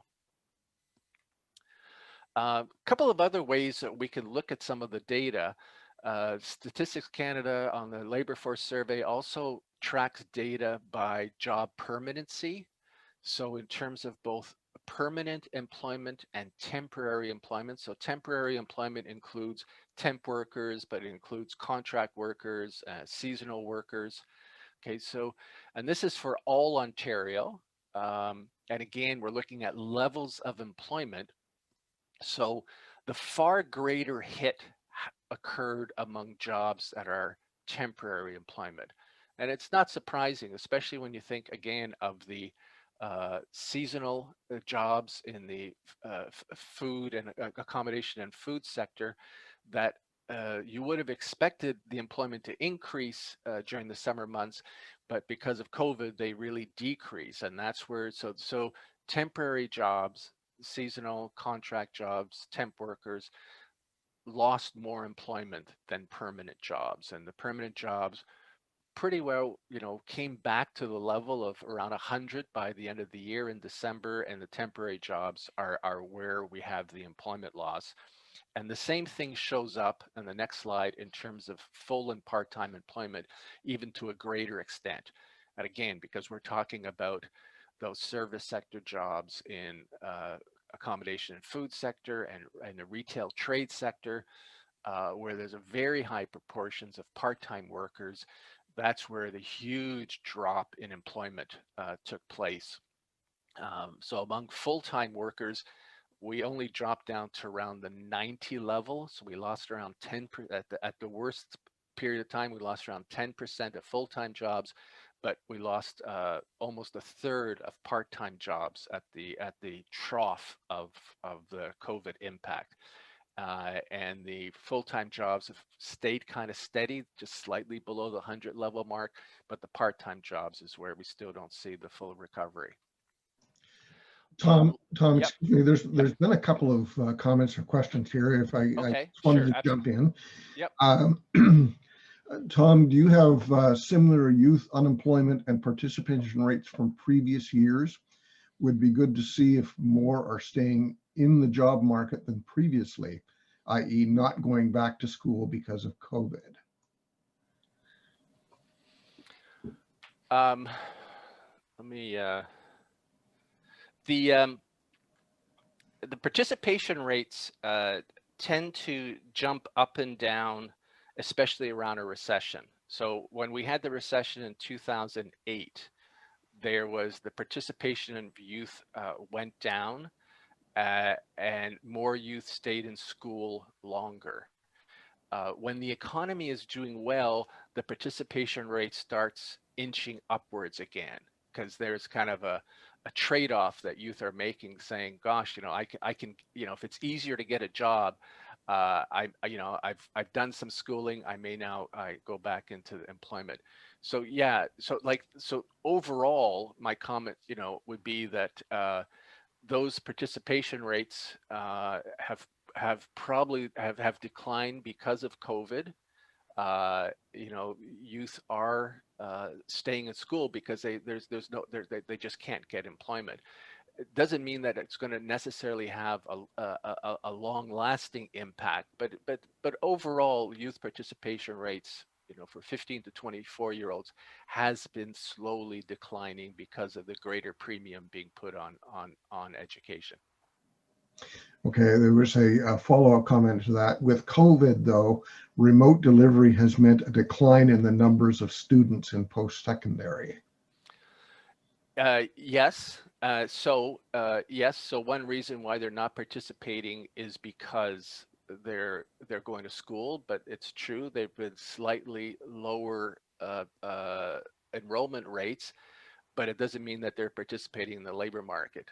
A couple of other ways that we can look at some of the data. Statistics Canada on the labor force survey also tracks data by job permanency. So in terms of both permanent employment and temporary employment. So temporary employment includes temp workers, but it includes contract workers, seasonal workers. Okay, so, and this is for all Ontario. And again, we're looking at levels of employment. So the far greater hit occurred among jobs that are temporary employment. And it's not surprising, especially when you think again of the seasonal jobs in the food and accommodation and food sector, that you would have expected the employment to increase during the summer months, but because of COVID, they really decrease. And that's where, so temporary jobs, seasonal contract jobs, temp workers lost more employment than permanent jobs. And the permanent jobs pretty well, came back to the level of around 100 by the end of the year in December, and the temporary jobs are where we have the employment loss. And the same thing shows up in the next slide in terms of full and part-time employment, even to a greater extent. And again, because we're talking about those service sector jobs in accommodation and food sector and the retail trade sector, where there's a very high proportions of part-time workers, that's where the huge drop in employment took place. So among full-time workers, we only dropped down to around the 90 level. So we lost around 10 at the worst period of time, we lost around 10% of full-time jobs, but we lost almost a third of part-time jobs at the trough of the COVID impact. And the full-time jobs have stayed kind of steady, just slightly below the 100 level mark, but the part-time jobs is where we still don't see the full recovery. Tom, Yep. excuse me, there's been a couple of comments or questions here. If I Okay, just wanted sure, to jump in. Yep. Tom, do you have similar youth unemployment and participation rates from previous years? Would be good to see if more are staying in the job market than previously, i.e. not going back to school because of COVID. Let me, the participation rates tend to jump up and down, especially around a recession. So when we had the recession in 2008, there was the participation in youth went down and more youth stayed in school longer. When the economy is doing well, the participation rate starts inching upwards again, because there's kind of a trade-off that youth are making, saying, gosh, I can, if it's easier to get a job, I've done some schooling, I may now go back into employment. So yeah, so overall, my comment, would be that those participation rates have probably declined because of COVID. Youth are staying in school because they just can't get employment. It doesn't mean that it's going to necessarily have a long-lasting impact, but overall, youth participation rates, for 15 to 24-year-olds, has been slowly declining because of the greater premium being put on education. Okay, there was a follow-up comment to that. With COVID, though, remote delivery has meant a decline in the numbers of students in post-secondary. Yes. Yes. So one reason why they're not participating is because they're going to school, but it's true they've been slightly lower enrollment rates, but it doesn't mean that they're participating in the labor market.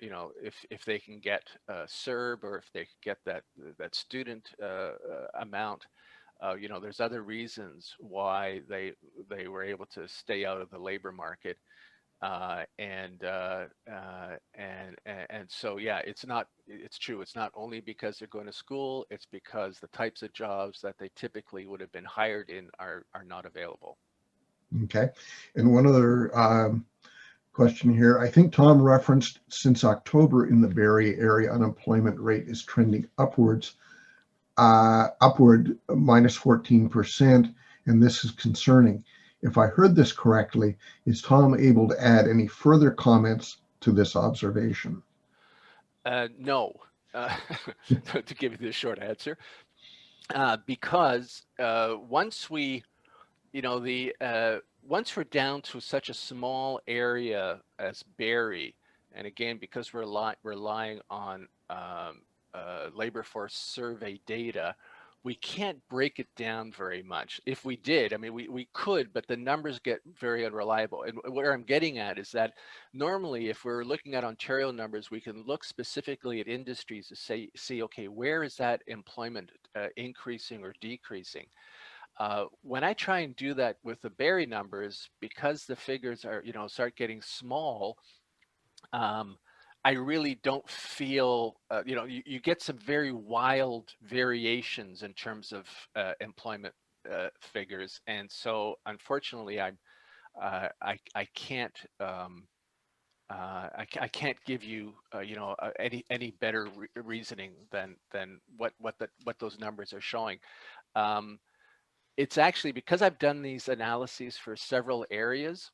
If they can get CERB, or if they get that student amount, there's other reasons why they were able to stay out of the labor market. And so, yeah, it's true. It's not only because they're going to school, it's because the types of jobs that they typically would have been hired in are not available. Okay. And one other question here. I think Tom referenced since October in the Barrie area, unemployment rate is trending upward minus 14%, and this is concerning. If I heard this correctly, is Tom able to add any further comments to this observation? No, to give you the short answer, because once we, once we're down to such a small area as Barrie, and again, because we're relying on labor force survey data, we can't break it down very much. If we did, I mean, we could, but the numbers get very unreliable. And where I'm getting at is that normally, if we're looking at Ontario numbers, we can look specifically at industries to see, okay, where is that employment increasing or decreasing? When I try and do that with the Barrie numbers, because the figures are, start getting small, I really don't feel, you get some very wild variations in terms of employment figures. And so unfortunately, I can't I can't give you, any better reasoning than what those numbers are showing. Um, it's actually because I've done these analyses for several areas.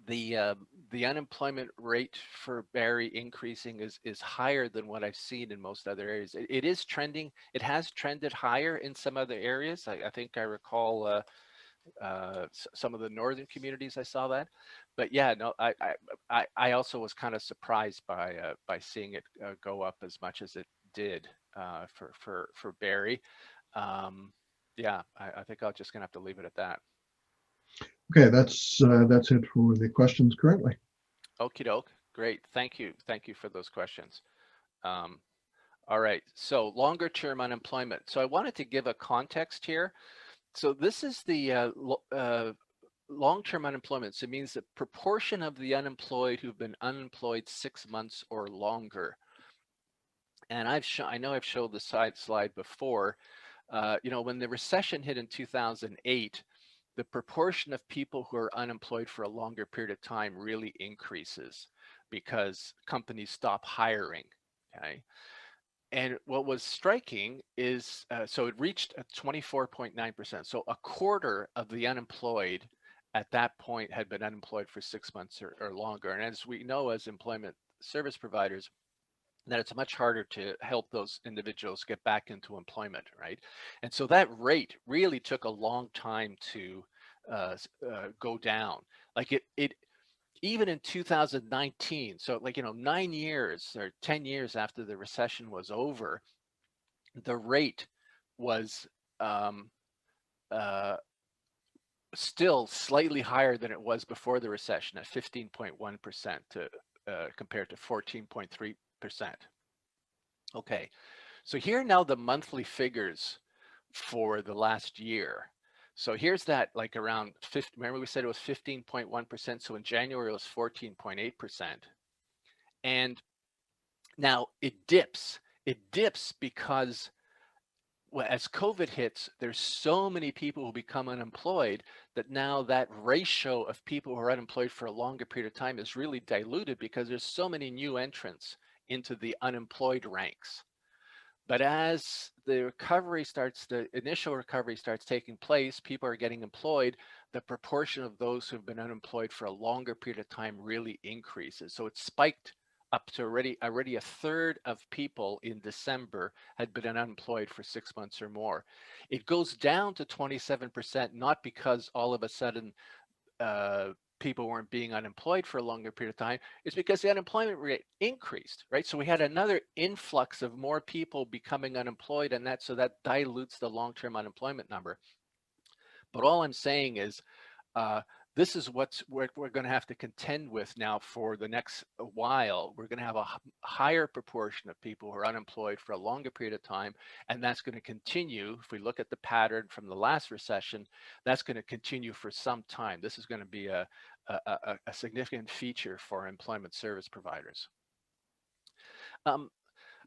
The uh, the unemployment rate for Barrie increasing is higher than what I've seen in most other areas. It is trending. It has trended higher in some other areas. I think I recall some of the northern communities I saw that. But yeah, no, I also was kind of surprised by seeing it go up as much as it did for Barrie. Um, yeah, I think I'm just gonna have to leave it at that. Okay, that's it for the questions currently. Okie doke. Great. Thank you. Thank you for those questions. Um, all right. So longer term unemployment. So I wanted to give a context here. So this is the long-term unemployment. So it means the proportion of the unemployed who've been unemployed 6 months or longer. And I know I've showed the slide before. When the recession hit in 2008, the proportion of people who are unemployed for a longer period of time really increases because companies stop hiring. Okay. And what was striking is, so it reached a 24.9%. So a quarter of the unemployed at that point had been unemployed for 6 months or longer. And as we know, as employment service providers, that it's much harder to help those individuals get back into employment, right? And so that rate really took a long time to go down. Like it even in 2019, so like 9 years or 10 years after the recession was over, the rate was um, uh, still slightly higher than it was before the recession at 15.1% to compared to 14.3%. Okay, so here are now the monthly figures for the last year. So here's that, like around 50, remember we said it was 15.1%. So in January it was 14.8%. And now it dips. It dips because, well, as COVID hits, there's so many people who become unemployed that now that ratio of people who are unemployed for a longer period of time is really diluted because there's so many new entrants into the unemployed ranks. But as the initial recovery starts taking place, people are getting employed, the proportion of those who've been unemployed for a longer period of time really increases. So it spiked up to already a third of people in December had been unemployed for 6 months or more. It goes down to 27%, not because all of a sudden uh, people weren't being unemployed for a longer period of time. It's because the unemployment rate increased, right? So we had another influx of more people becoming unemployed, and that dilutes the long-term unemployment number. But all I'm saying is uh, this is what we're going to have to contend with now for the next while. We're going to have a higher proportion of people who are unemployed for a longer period of time, and that's going to continue. If we look at the pattern from the last recession, that's going to continue for some time. This is going to be a significant feature for employment service providers. I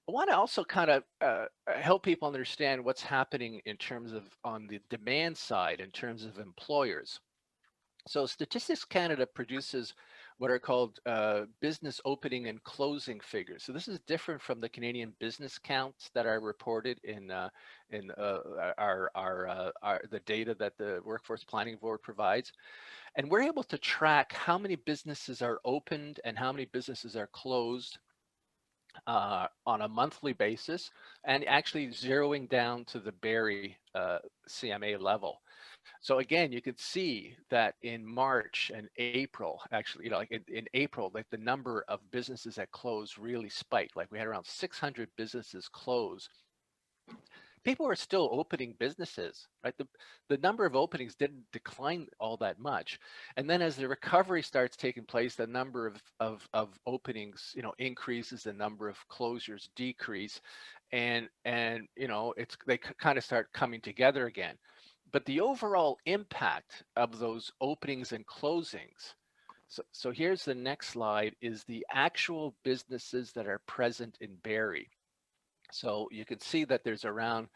want to also kind of help people understand what's happening in terms of on the demand side, in terms of employers. So Statistics Canada produces what are called business opening and closing figures. So this is different from the Canadian business counts that are reported in the data that the Workforce Planning Board provides. And we're able to track how many businesses are opened and how many businesses are closed on a monthly basis, and actually zeroing down to the Barrie CMA level. So again, you can see that in March and April, actually, like in April, like the number of businesses that closed really spiked. Like we had around 600 businesses close. People are still opening businesses, right? The number of openings didn't decline all that much. And then as the recovery starts taking place, the number of openings, increases, the number of closures decrease. And they kind of start coming together again. But the overall impact of those openings and closings, so here's the next slide, is the actual businesses that are present in Barrie. So you can see that there's around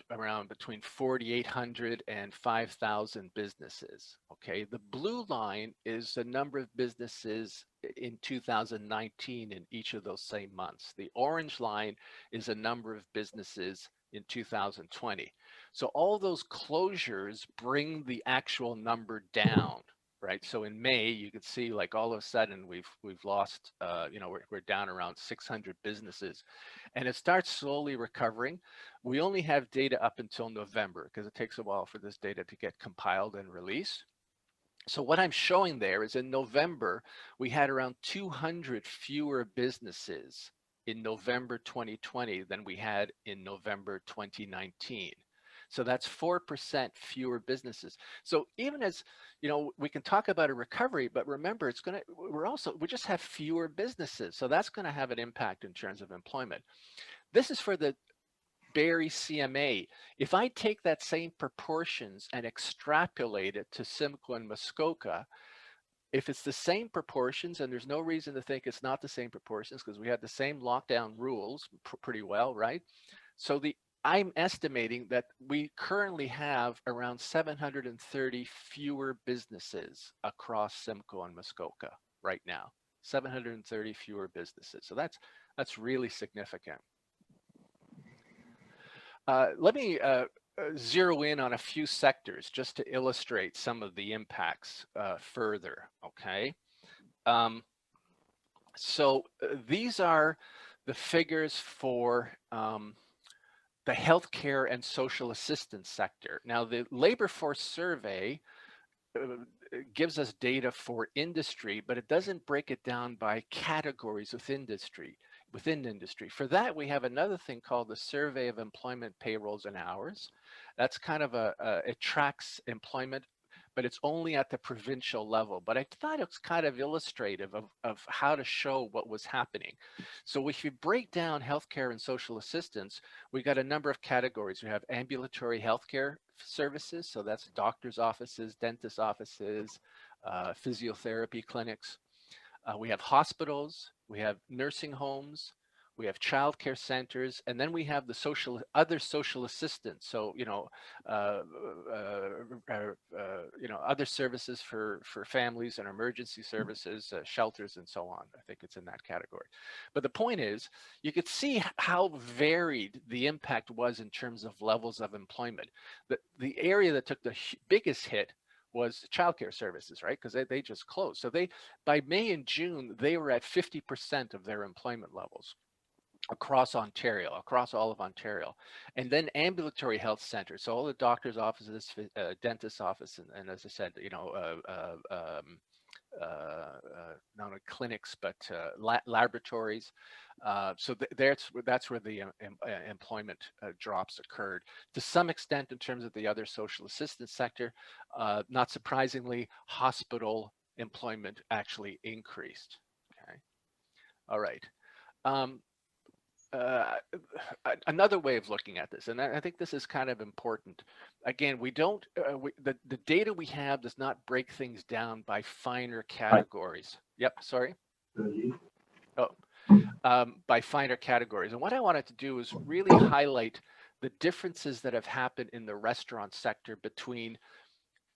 around between 4,800 and 5,000 businesses. Okay, the blue line is the number of businesses in 2019 in each of those same months. The orange line is a number of businesses in 2020. So all those closures bring the actual number down, right? So in May, you could see like all of a sudden we've lost, we're down around 600 businesses, and it starts slowly recovering. We only have data up until November because it takes a while for this data to get compiled and released. So what I'm showing there is in November, we had around 200 fewer businesses in November 2020 than we had in November 2019. So that's 4% fewer businesses. So even as, we can talk about a recovery, but remember, we just have fewer businesses. So that's going to have an impact in terms of employment. This is for the Barrie CMA. If I take that same proportions and extrapolate it to Simcoe and Muskoka, if it's the same proportions, and there's no reason to think it's not the same proportions because we had the same lockdown rules pretty well, right? So I'm estimating that we currently have around 730 fewer businesses across Simcoe and Muskoka right now. 730 fewer businesses. So that's really significant. Let me zero in on a few sectors just to illustrate some of the impacts further, okay? So these are the figures for the healthcare and social assistance sector. Now, the labor force survey gives us data for industry, but it doesn't break it down by categories within industry. For that, we have another thing called the Survey of Employment Payrolls and Hours. That's kind of it tracks employment, but it's only at the provincial level. But I thought it was kind of illustrative of how to show what was happening. So if you break down healthcare and social assistance, we got a number of categories. We have ambulatory healthcare services, so that's doctor's offices, dentist offices, physiotherapy clinics. We have hospitals, we have nursing homes, we have childcare centers, and then we have the other social assistance. So other services for families and emergency services, shelters, and so on. I think it's in that category. But the point is, you could see how varied the impact was in terms of levels of employment. The area that took the biggest hit was childcare services, right? Because they just closed. So by May and June, they were at 50% of their employment levels across Ontario, across all of Ontario. And then ambulatory health centers, so all the doctor's offices, dentist office, and as I said, not only clinics, but laboratories. So that's where the employment drops occurred. To some extent, in terms of the other social assistance sector, not surprisingly, hospital employment actually increased. Okay, all right. Another way of looking at this, and I think this is kind of important. Again, the data we have does not break things down by finer categories. Yep, sorry. By finer categories. And what I wanted to do is really highlight the differences that have happened in the restaurant sector between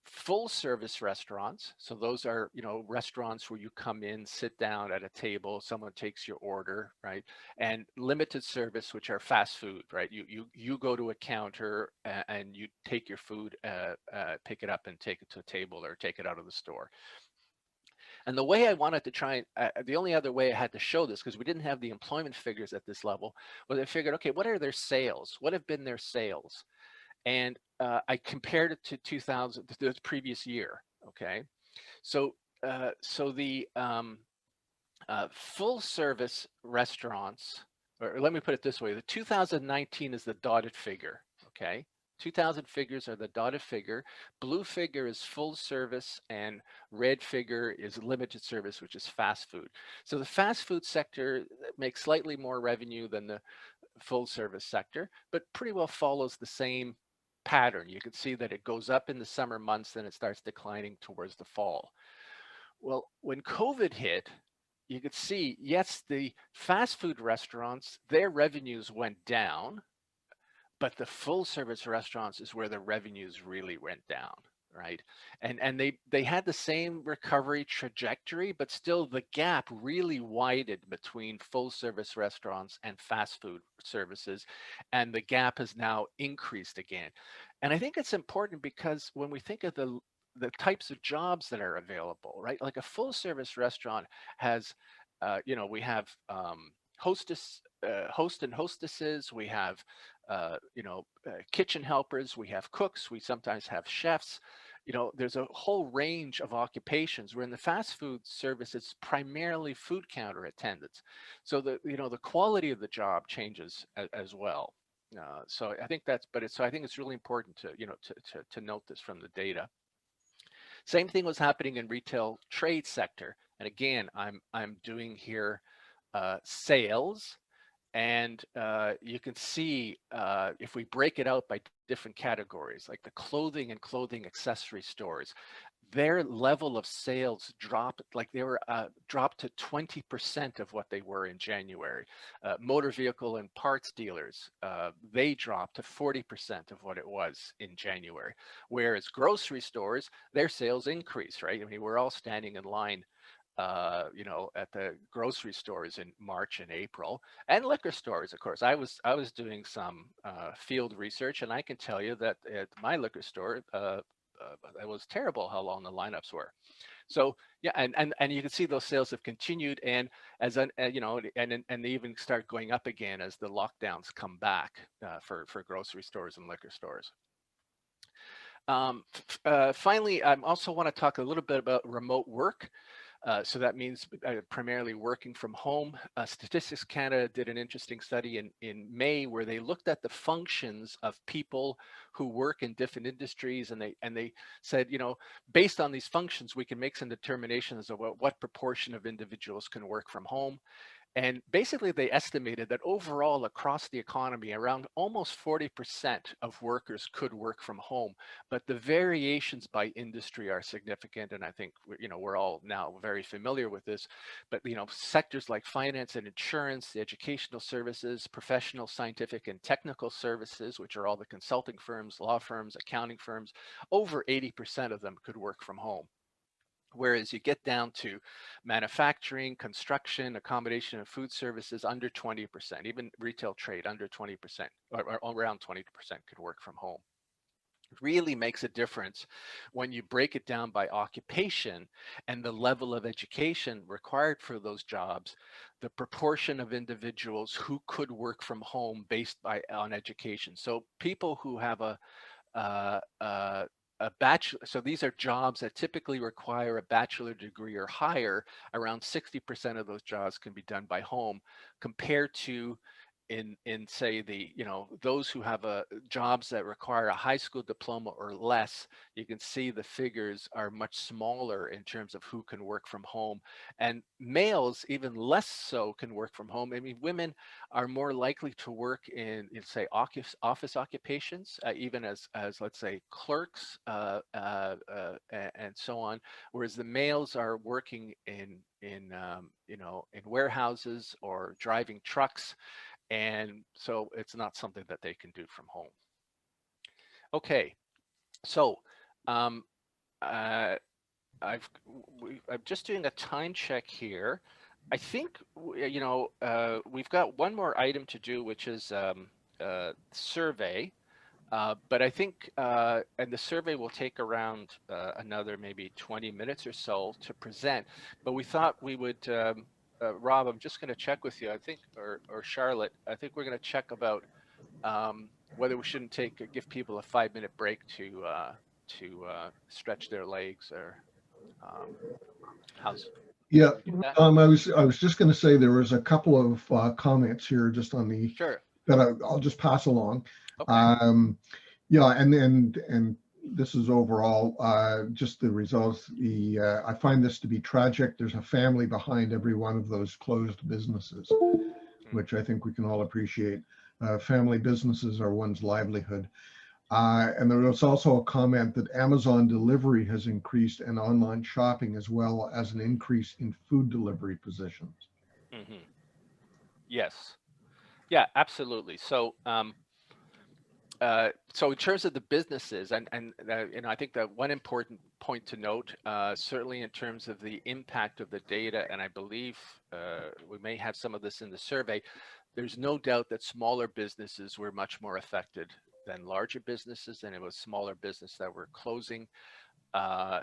full service restaurants. So those are, restaurants where you come in, sit down at a table, someone takes your order, right? And limited service, which are fast food, right? You go to a counter and you take your food, pick it up and take it to a table or take it out of the store. And the way I wanted to try, the only other way I had to show this, because we didn't have the employment figures at this level, was I figured, okay, what are their sales? What have been their sales? And I compared it to the previous year. Okay, so the full service restaurants, or let me put it this way: the 2019 is the dotted figure. Okay, 2000 figures are the dotted figure. Blue figure is full service, and red figure is limited service, which is fast food. So the fast food sector makes slightly more revenue than the full service sector, but pretty well follows the same pattern. You can see that it goes up in the summer months, then it starts declining towards the fall. Well, when COVID hit, you could see, yes, the fast food restaurants, their revenues went down, but the full service restaurants is where the revenues really went down, right? And they had the same recovery trajectory, but still the gap really widened between full service restaurants and fast food services, and the gap has now increased again. And I think it's important because when we think of the types of jobs that are available, right? Like a full service restaurant has, we have host and hostesses, we have kitchen helpers, we have cooks, we sometimes have chefs. There's a whole range of occupations where in the fast food service, it's primarily food counter attendants. So the quality of the job changes as well. So I think I think it's really important to note this from the data. Same thing was happening in retail trade sector. And again, I'm doing here sales. And you can see if we break it out by different categories, like the clothing and clothing accessory stores, their level of sales dropped, like they were dropped to 20% of what they were in January. Motor vehicle and parts dealers, they dropped to 40% of what it was in January. Whereas grocery stores, their sales increased, right? I mean, we're all standing in line at the grocery stores in March and April, and liquor stores, of course. I was doing some field research, and I can tell you that at my liquor store, it was terrible how long the lineups were. So yeah, and you can see those sales have continued, and as and they even start going up again as the lockdowns come back for grocery stores and liquor stores. Finally, I also want to talk a little bit about remote work. So that means primarily working from home. Statistics Canada did an interesting study in May where they looked at the functions of people who work in different industries, and they said, based on these functions, we can make some determinations of what proportion of individuals can work from home. And basically, they estimated that overall across the economy, around almost 40% of workers could work from home. But the variations by industry are significant. And I think, we're all now very familiar with this. But, sectors like finance and insurance, the educational services, professional, scientific, and technical services, which are all the consulting firms, law firms, accounting firms, over 80% of them could work from home. Whereas you get down to manufacturing, construction, accommodation, and food services under 20%, even retail trade under 20%, or around 20% could work from home. It really makes a difference when you break it down by occupation and the level of education required for those jobs, the proportion of individuals who could work from home based on education. So people who have a bachelor, so these are jobs that typically require a bachelor degree or higher. Around 60% of those jobs can be done by home, compared to in say those who have jobs that require a high school diploma or less. You can see the figures are much smaller in terms of who can work from home, and males even less so can work from home. I mean, women are more likely to work in say office occupations, even as let's say clerks and so on, whereas the males are working in warehouses or driving trucks, and so it's not something that they can do from home. Okay, so I'm just doing a time check here. I think we've got one more item to do, which is survey. But I think, and the survey will take around another maybe 20 minutes or so to present. But we thought we would, Rob, I'm just going to check with you, I think, or Charlotte, I think we're going to check about whether we shouldn't give people a 5-minute break to stretch their legs, or how's. Yeah, I was just going to say there was a couple of comments here just on the Sure. that I'll just pass along. Okay. Yeah, and this is overall just the results. I find this to be tragic. There's a family behind every one of those closed businesses, which I think we can all appreciate. Family businesses are one's livelihood. And there was also a comment that Amazon delivery has increased, and online shopping, as well as an increase in food delivery positions. Yes. Yeah, absolutely. So So in terms of the businesses, and I think that one important point to note, certainly in terms of the impact of the data, and I believe we may have some of this in the survey, there's no doubt that smaller businesses were much more affected than larger businesses, and it was smaller business that were closing. Uh,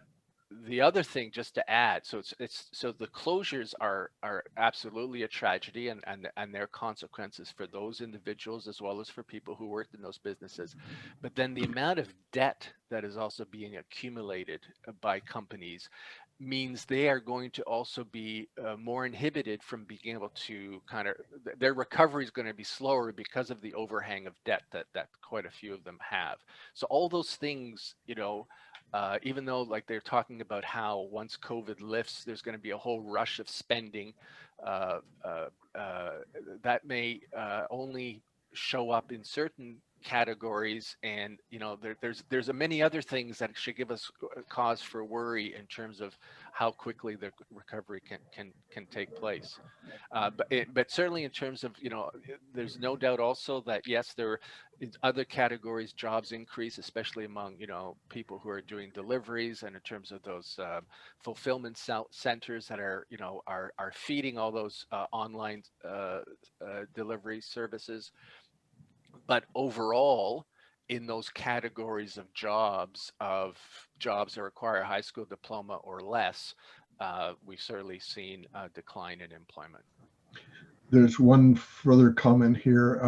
the other thing, just to add, so it's so the closures are absolutely a tragedy, and their consequences for those individuals as well as for people who worked in those businesses. But then the amount of debt that is also being accumulated by companies means they are going to also be more inhibited from being able to kind of, their recovery is going to be slower because of the overhang of debt that quite a few of them have. So all those things, even though like they're talking about how once COVID lifts, there's going to be a whole rush of spending, uh, uh, uh, that may only show up in certain categories, and there's a many other things that should give us cause for worry in terms of how quickly the recovery can take place. But certainly in terms of, there's no doubt also that yes, there in other categories jobs increase, especially among, people who are doing deliveries, and in terms of those fulfillment centers that are, are feeding all those online delivery services. But overall, in those categories of jobs that require a high school diploma or less, we've certainly seen a decline in employment. There's one further comment here.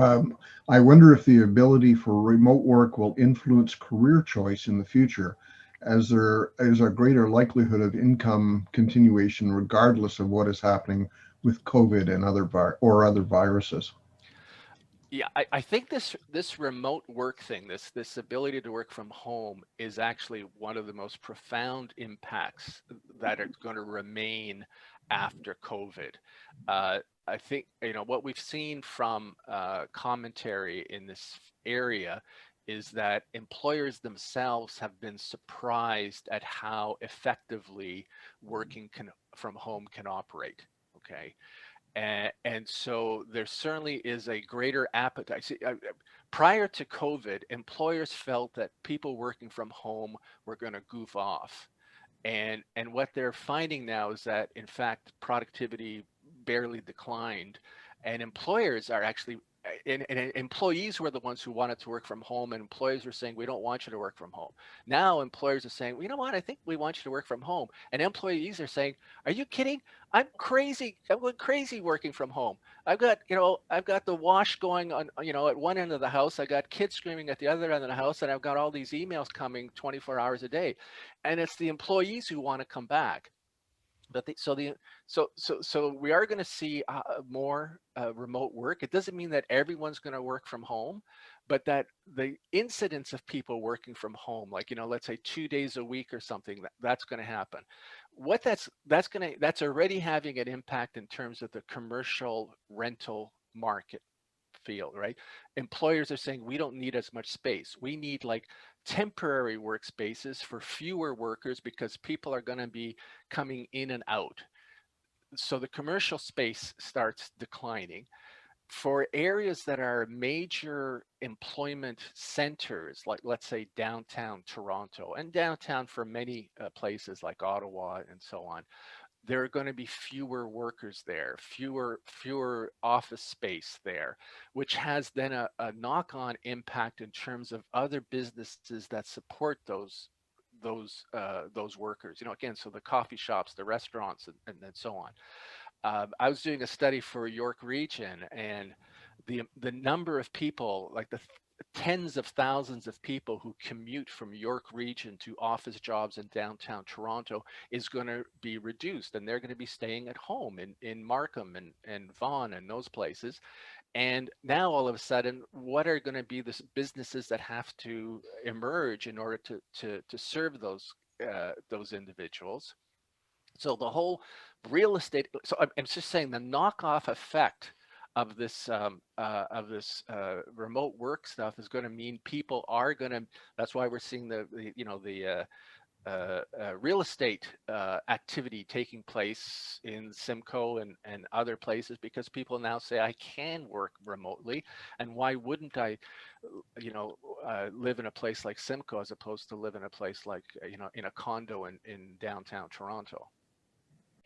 I wonder if the ability for remote work will influence career choice in the future, as there is a greater likelihood of income continuation regardless of what is happening with COVID and other viruses. Yeah, I think this remote work thing, this ability to work from home, is actually one of the most profound impacts that are going to remain after COVID. I think what we've seen from commentary in this area is that employers themselves have been surprised at how effectively working from home can operate. Okay, and so there certainly is a greater appetite. See, prior to COVID, employers felt that people working from home were going to goof off. And what they're finding now is that, in fact, productivity barely declined, and employers are actually, and employees were the ones who wanted to work from home, and employers were saying, we don't want you to work from home. Now employers are saying, well, you know what, I think we want you to work from home. And employees are saying, are you kidding? I'm crazy. I'm going crazy working from home. I've got the wash going on, at one end of the house. I got kids screaming at the other end of the house, and I've got all these emails coming 24 hours a day. And it's the employees who want to come back. But so we are going to see more remote work. It doesn't mean that everyone's going to work from home, but that the incidence of people working from home, like, let's say 2 days a week or something, that's going to happen. What that's already having an impact in terms of the commercial rental market field, right? Employers are saying we don't need as much space. We need like temporary workspaces for fewer workers because people are going to be coming in and out. So the commercial space starts declining. For areas that are major employment centers, like let's say downtown Toronto, and downtown for many places like Ottawa and so on, there are going to be fewer workers there, fewer office space there, which has then a knock-on impact in terms of other businesses that support those workers. Again, so the coffee shops, the restaurants, and so on. I was doing a study for York Region, and the number of people, like the tens of thousands of people who commute from York Region to office jobs in downtown Toronto, is going to be reduced, and they're going to be staying at home in Markham and Vaughan and those places. And now all of a sudden, what are going to be the businesses that have to emerge in order to serve those individuals? So the whole real estate. So I'm just saying the knockoff effect of this remote work stuff is going to mean people are going to. That's why we're seeing the real estate activity taking place in Simcoe and other places, because people now say I can work remotely, and why wouldn't I, live in a place like Simcoe as opposed to live in a place like, in a condo in downtown Toronto.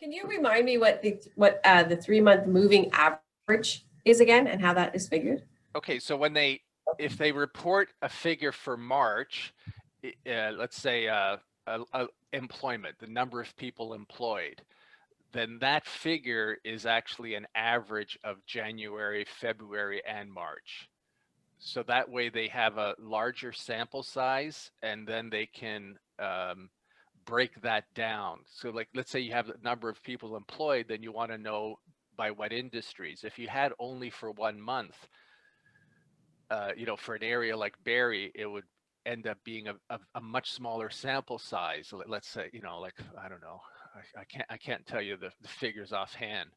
Can you remind me what the 3-month moving average is again, and how that is figured? Okay, so if they report a figure for March, let's say employment, the number of people employed, then that figure is actually an average of January, February, and March. So that way they have a larger sample size, and then they can break that down. So like, let's say you have the number of people employed, then you want to know by what industries. If you had only for 1 month, for an area like Barrie, it would end up being a much smaller sample size. Let's say, like, I don't know, I can't tell you the figures offhand.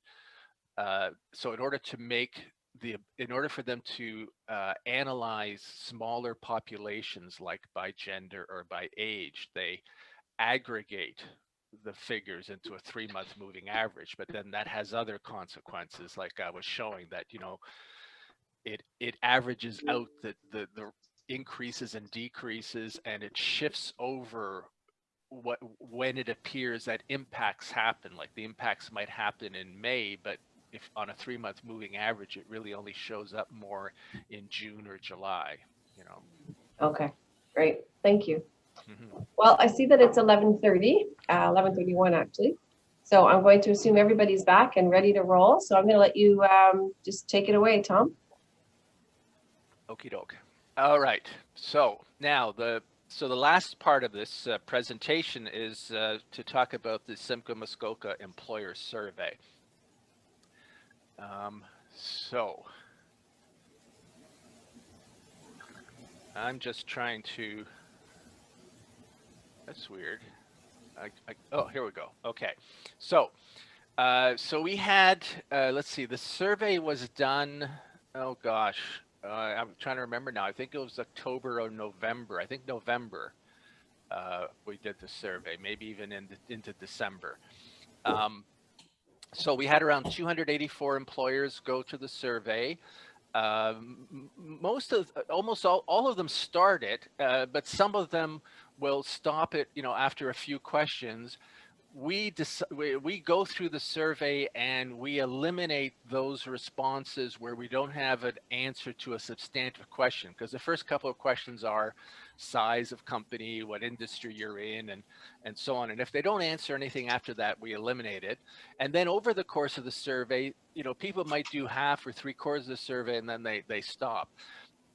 So in order for them to analyze smaller populations, like by gender or by age, they aggregate the figures into a 3-month moving average. But then that has other consequences, like I was showing, that it averages out the increases and decreases, and it shifts over when it appears that impacts happen. Like the impacts might happen in May, but if on a 3-month moving average, it really only shows up more in June or July. Okay, great, thank you. Mm-hmm. Well, I see that it's 11:30, 11:31 actually. So I'm going to assume everybody's back and ready to roll. So I'm going to let you just take it away, Tom. Okie doke. All right. So now the last part of this presentation is to talk about the Simcoe Muskoka Employer Survey. So I'm just trying to. That's weird. Oh, here we go. Okay. So we had. Let's see. The survey was done. Oh gosh. I'm trying to remember now. I think it was October or November. I think November we did the survey, maybe even into December. So we had around 284 employers go to the survey. Almost all of them start it, but some of them will stop it, after a few questions. We go through the survey and we eliminate those responses where we don't have an answer to a substantive question, because the first couple of questions are size of company, what industry you're in, and so on. And if they don't answer anything after that, we eliminate it. And then over the course of the survey, people might do half or 3/4 of the survey and then they stop.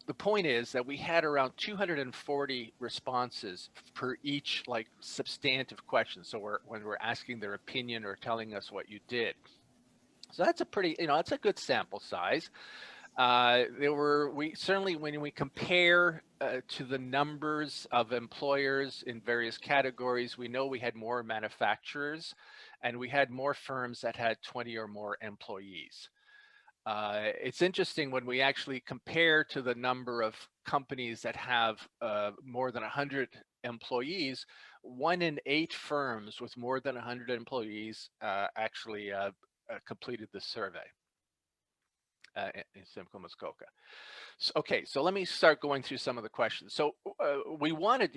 The point is that we had around 240 responses per each substantive question. So when we're asking their opinion or telling us what you did. So that's a pretty, that's a good sample size. We certainly, when we compare to the numbers of employers in various categories, we know we had more manufacturers and we had more firms that had 20 or more employees. It's interesting when we actually compare to the number of companies that have more than 100 employees. 1 in 8 firms with more than 100 employees actually completed the survey in Simcoe Muskoka. Okay, so let me start going through some of the questions. So we wanted,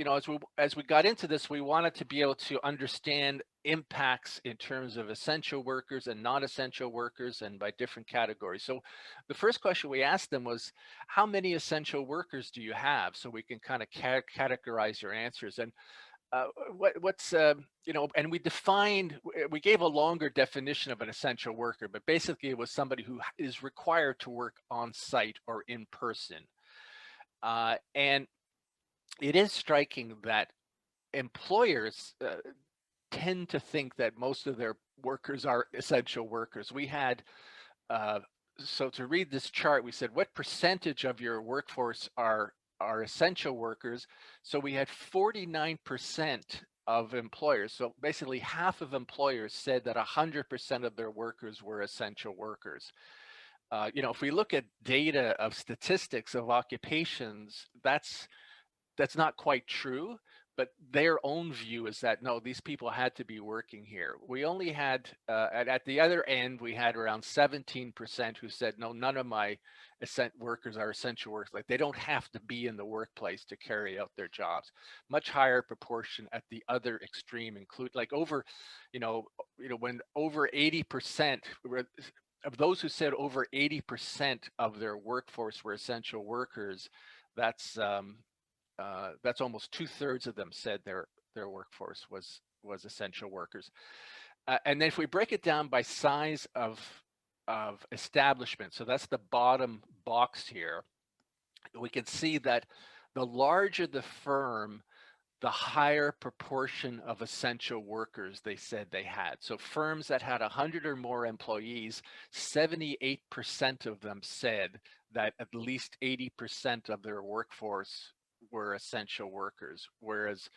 as we got into this, we wanted to be able to understand impacts in terms of essential workers and non-essential workers, and by different categories. So the first question we asked them was, how many essential workers do you have? So we can kind of categorize your answers. And and we gave a longer definition of an essential worker, but basically it was somebody who is required to work on site or in person. And it is striking that employers tend to think that most of their workers are essential workers. We had, so to read this chart, we said, what percentage of your workforce are essential workers? So we had 49% of employers. So basically half of employers said that 100% of their workers were essential workers. If we look at data of statistics of occupations, that's not quite true. but their own view is that no, these people had to be working here. We only had at the other end, we had around 17% who said no, none of my workers are essential workers. Like they don't have to be in the workplace to carry out their jobs. Much higher proportion at the other extreme, include like over, when over 80% of those who said over 80% of their workforce were essential workers. That's almost 2/3 of them said their workforce was essential workers. And then if we break it down by size of establishment, so that's the bottom box here, we can see that the larger the firm, the higher proportion of essential workers they said they had. So firms that had 100 or more employees, 78% of them said that at least 80% of their workforce were essential workers, whereas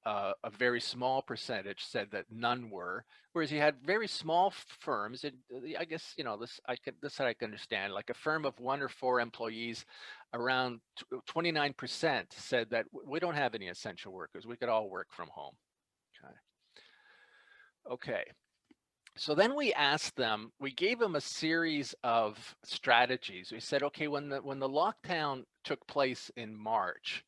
a very small percentage said that none were. Whereas you had very small firms, and I guess this I can understand. Like a firm of 1 or 4 employees, around 29% said that we don't have any essential workers. We could all work from home. Okay. So then we asked them. We gave them a series of strategies. We said, okay, when the lockdown took place in March,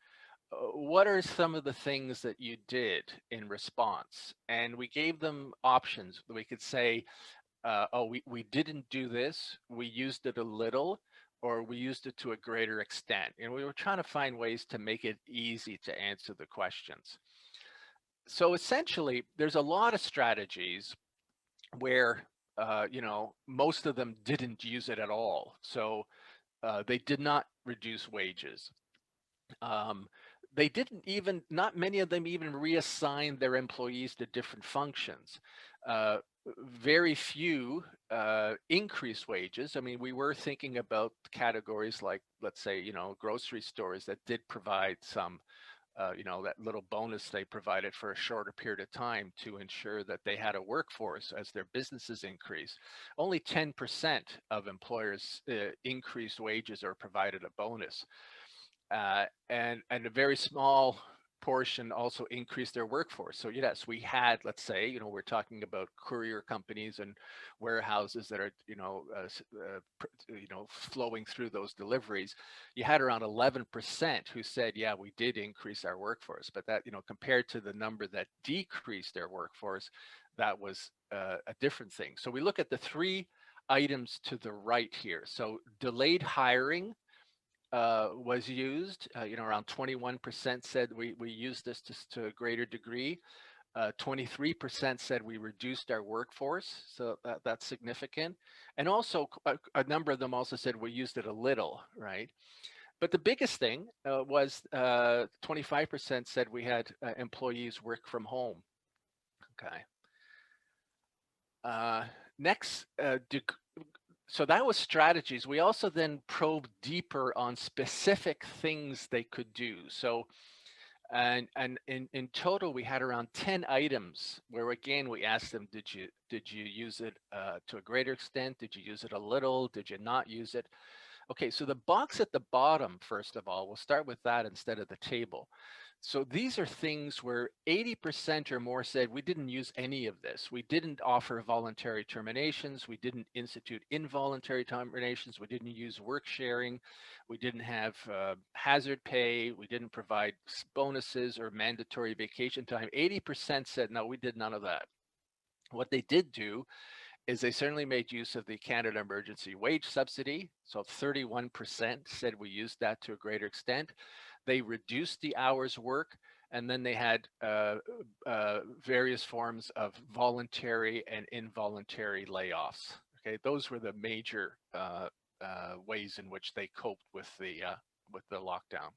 what are some of the things that you did in response? And we gave them options. We could say, oh, we didn't do this, we used it a little, or we used it to a greater extent. And we were trying to find ways to make it easy to answer the questions. So essentially, there's a lot of strategies where, most of them didn't use it at all. So they did not reduce wages. They didn't even, not many of them even reassigned their employees to different functions. Very few increased wages. I mean, we were thinking about categories like, let's say, grocery stores that did provide some, that little bonus they provided for a shorter period of time to ensure that they had a workforce as their businesses increased. Only 10% of employers increased wages or provided a bonus. And a very small portion also increased their workforce. So yes, we had, let's say, we're talking about courier companies and warehouses that are, flowing through those deliveries. You had around 11% who said, yeah, we did increase our workforce, but that, compared to the number that decreased their workforce, that was a different thing. So we look at the 3 items to the right here. So delayed hiring was used. Around 21% said we used this to a greater degree. 23% said we reduced our workforce, so that's significant. And also, a number of them also said we used it a little, right? But the biggest thing was 25% said we had employees work from home. Okay. Next, so that was strategies. We also then probed deeper on specific things they could do. So, and in total, we had around 10 items where, again, we asked them, did you use it to a greater extent? Did you use it a little? Did you not use it? Okay, so the box at the bottom, first of all, we'll start with that instead of the table. So these are things where 80% or more said we didn't use any of this. We didn't offer voluntary terminations. We didn't institute involuntary terminations. We didn't use work sharing. We didn't have hazard pay. We didn't provide bonuses or mandatory vacation time. 80% said, no, we did none of that. What they did do is they certainly made use of the Canada Emergency Wage Subsidy. So 31% said we used that to a greater extent. They reduced the hours work, and then they had various forms of voluntary and involuntary layoffs. Okay, those were the major ways in which they coped with the lockdown.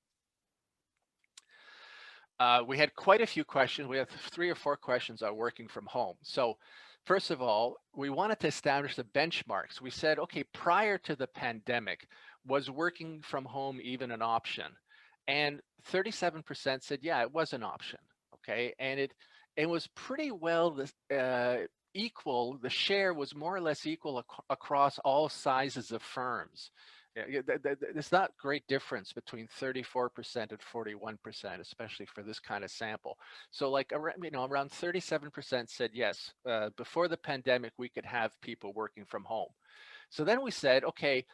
We had quite a few questions. We have 3 or 4 questions on working from home. So first of all, we wanted to establish the benchmarks. We said, okay, prior to the pandemic, was working from home even an option? And 37% said, yeah, it was an option. Okay, and it was pretty well equal. The share was more or less equal across all sizes of firms. There's not great difference between 34% and 41%, especially for this kind of sample. So like around 37% said yes, before the pandemic we could have people working from home. So then we said, okay,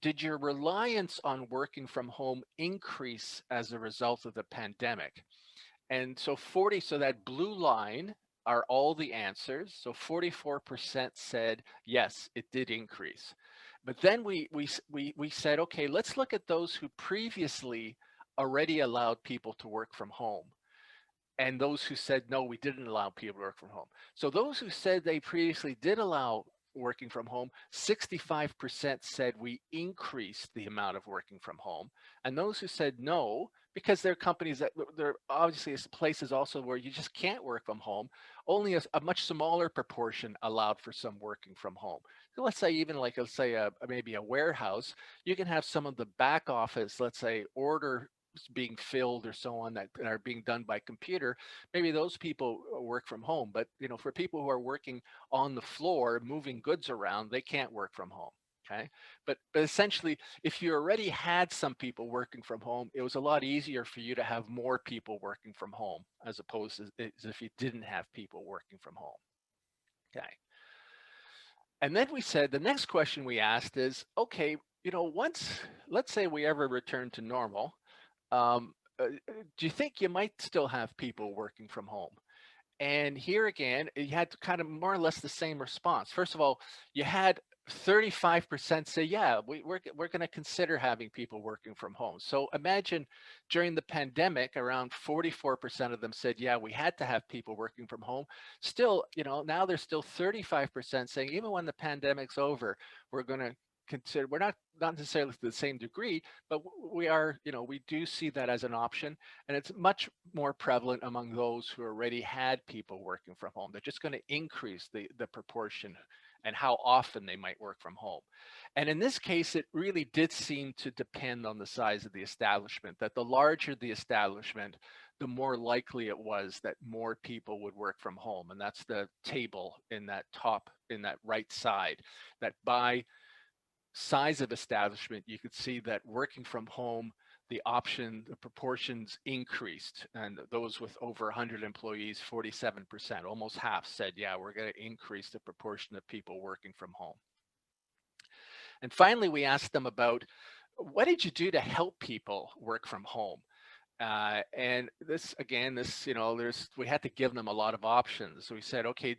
did your reliance on working from home increase as a result of the pandemic? And so so that blue line are all the answers. So 44% said, yes, it did increase. But then we said, okay, let's look at those who previously already allowed people to work from home, and those who said, no, we didn't allow people to work from home. So those who said they previously did allow working from home, 65% said we increased the amount of working from home. And those who said no, because they're companies that they're obviously places also where you just can't work from home, only a much smaller proportion allowed for some working from home. So let's say even like, let's say maybe a warehouse, you can have some of the back office, let's say order being filled or so on that are being done by computer. Maybe those people work from home, but for people who are working on the floor moving goods around, they can't work from home. Okay, but essentially, if you already had some people working from home, it was a lot easier for you to have more people working from home as opposed to as if you didn't have people working from home. Okay, and then we said the next question we asked is, okay, once, let's say we ever return to normal, do you think you might still have people working from home? And here again, you had kind of more or less the same response. First of all, you had 35% say, yeah, we're going to consider having people working from home. So imagine during the pandemic, around 44% of them said, yeah, we had to have people working from home. Still, now there's still 35% saying, even when the pandemic's over, we're going to consider, we're not necessarily to the same degree, but we are, we do see that as an option, and it's much more prevalent among those who already had people working from home. They're just going to increase the proportion and how often they might work from home. And in this case, it really did seem to depend on the size of the establishment, that the larger the establishment, the more likely it was that more people would work from home. And that's the table in that right side, that by size of establishment, you could see that working from home, the proportions increased, and those with over 100 employees, 47%, almost half said, yeah, we're going to increase the proportion of people working from home. And finally, we asked them about, what did you do to help people work from home? And this, again, we had to give them a lot of options. So we said, okay,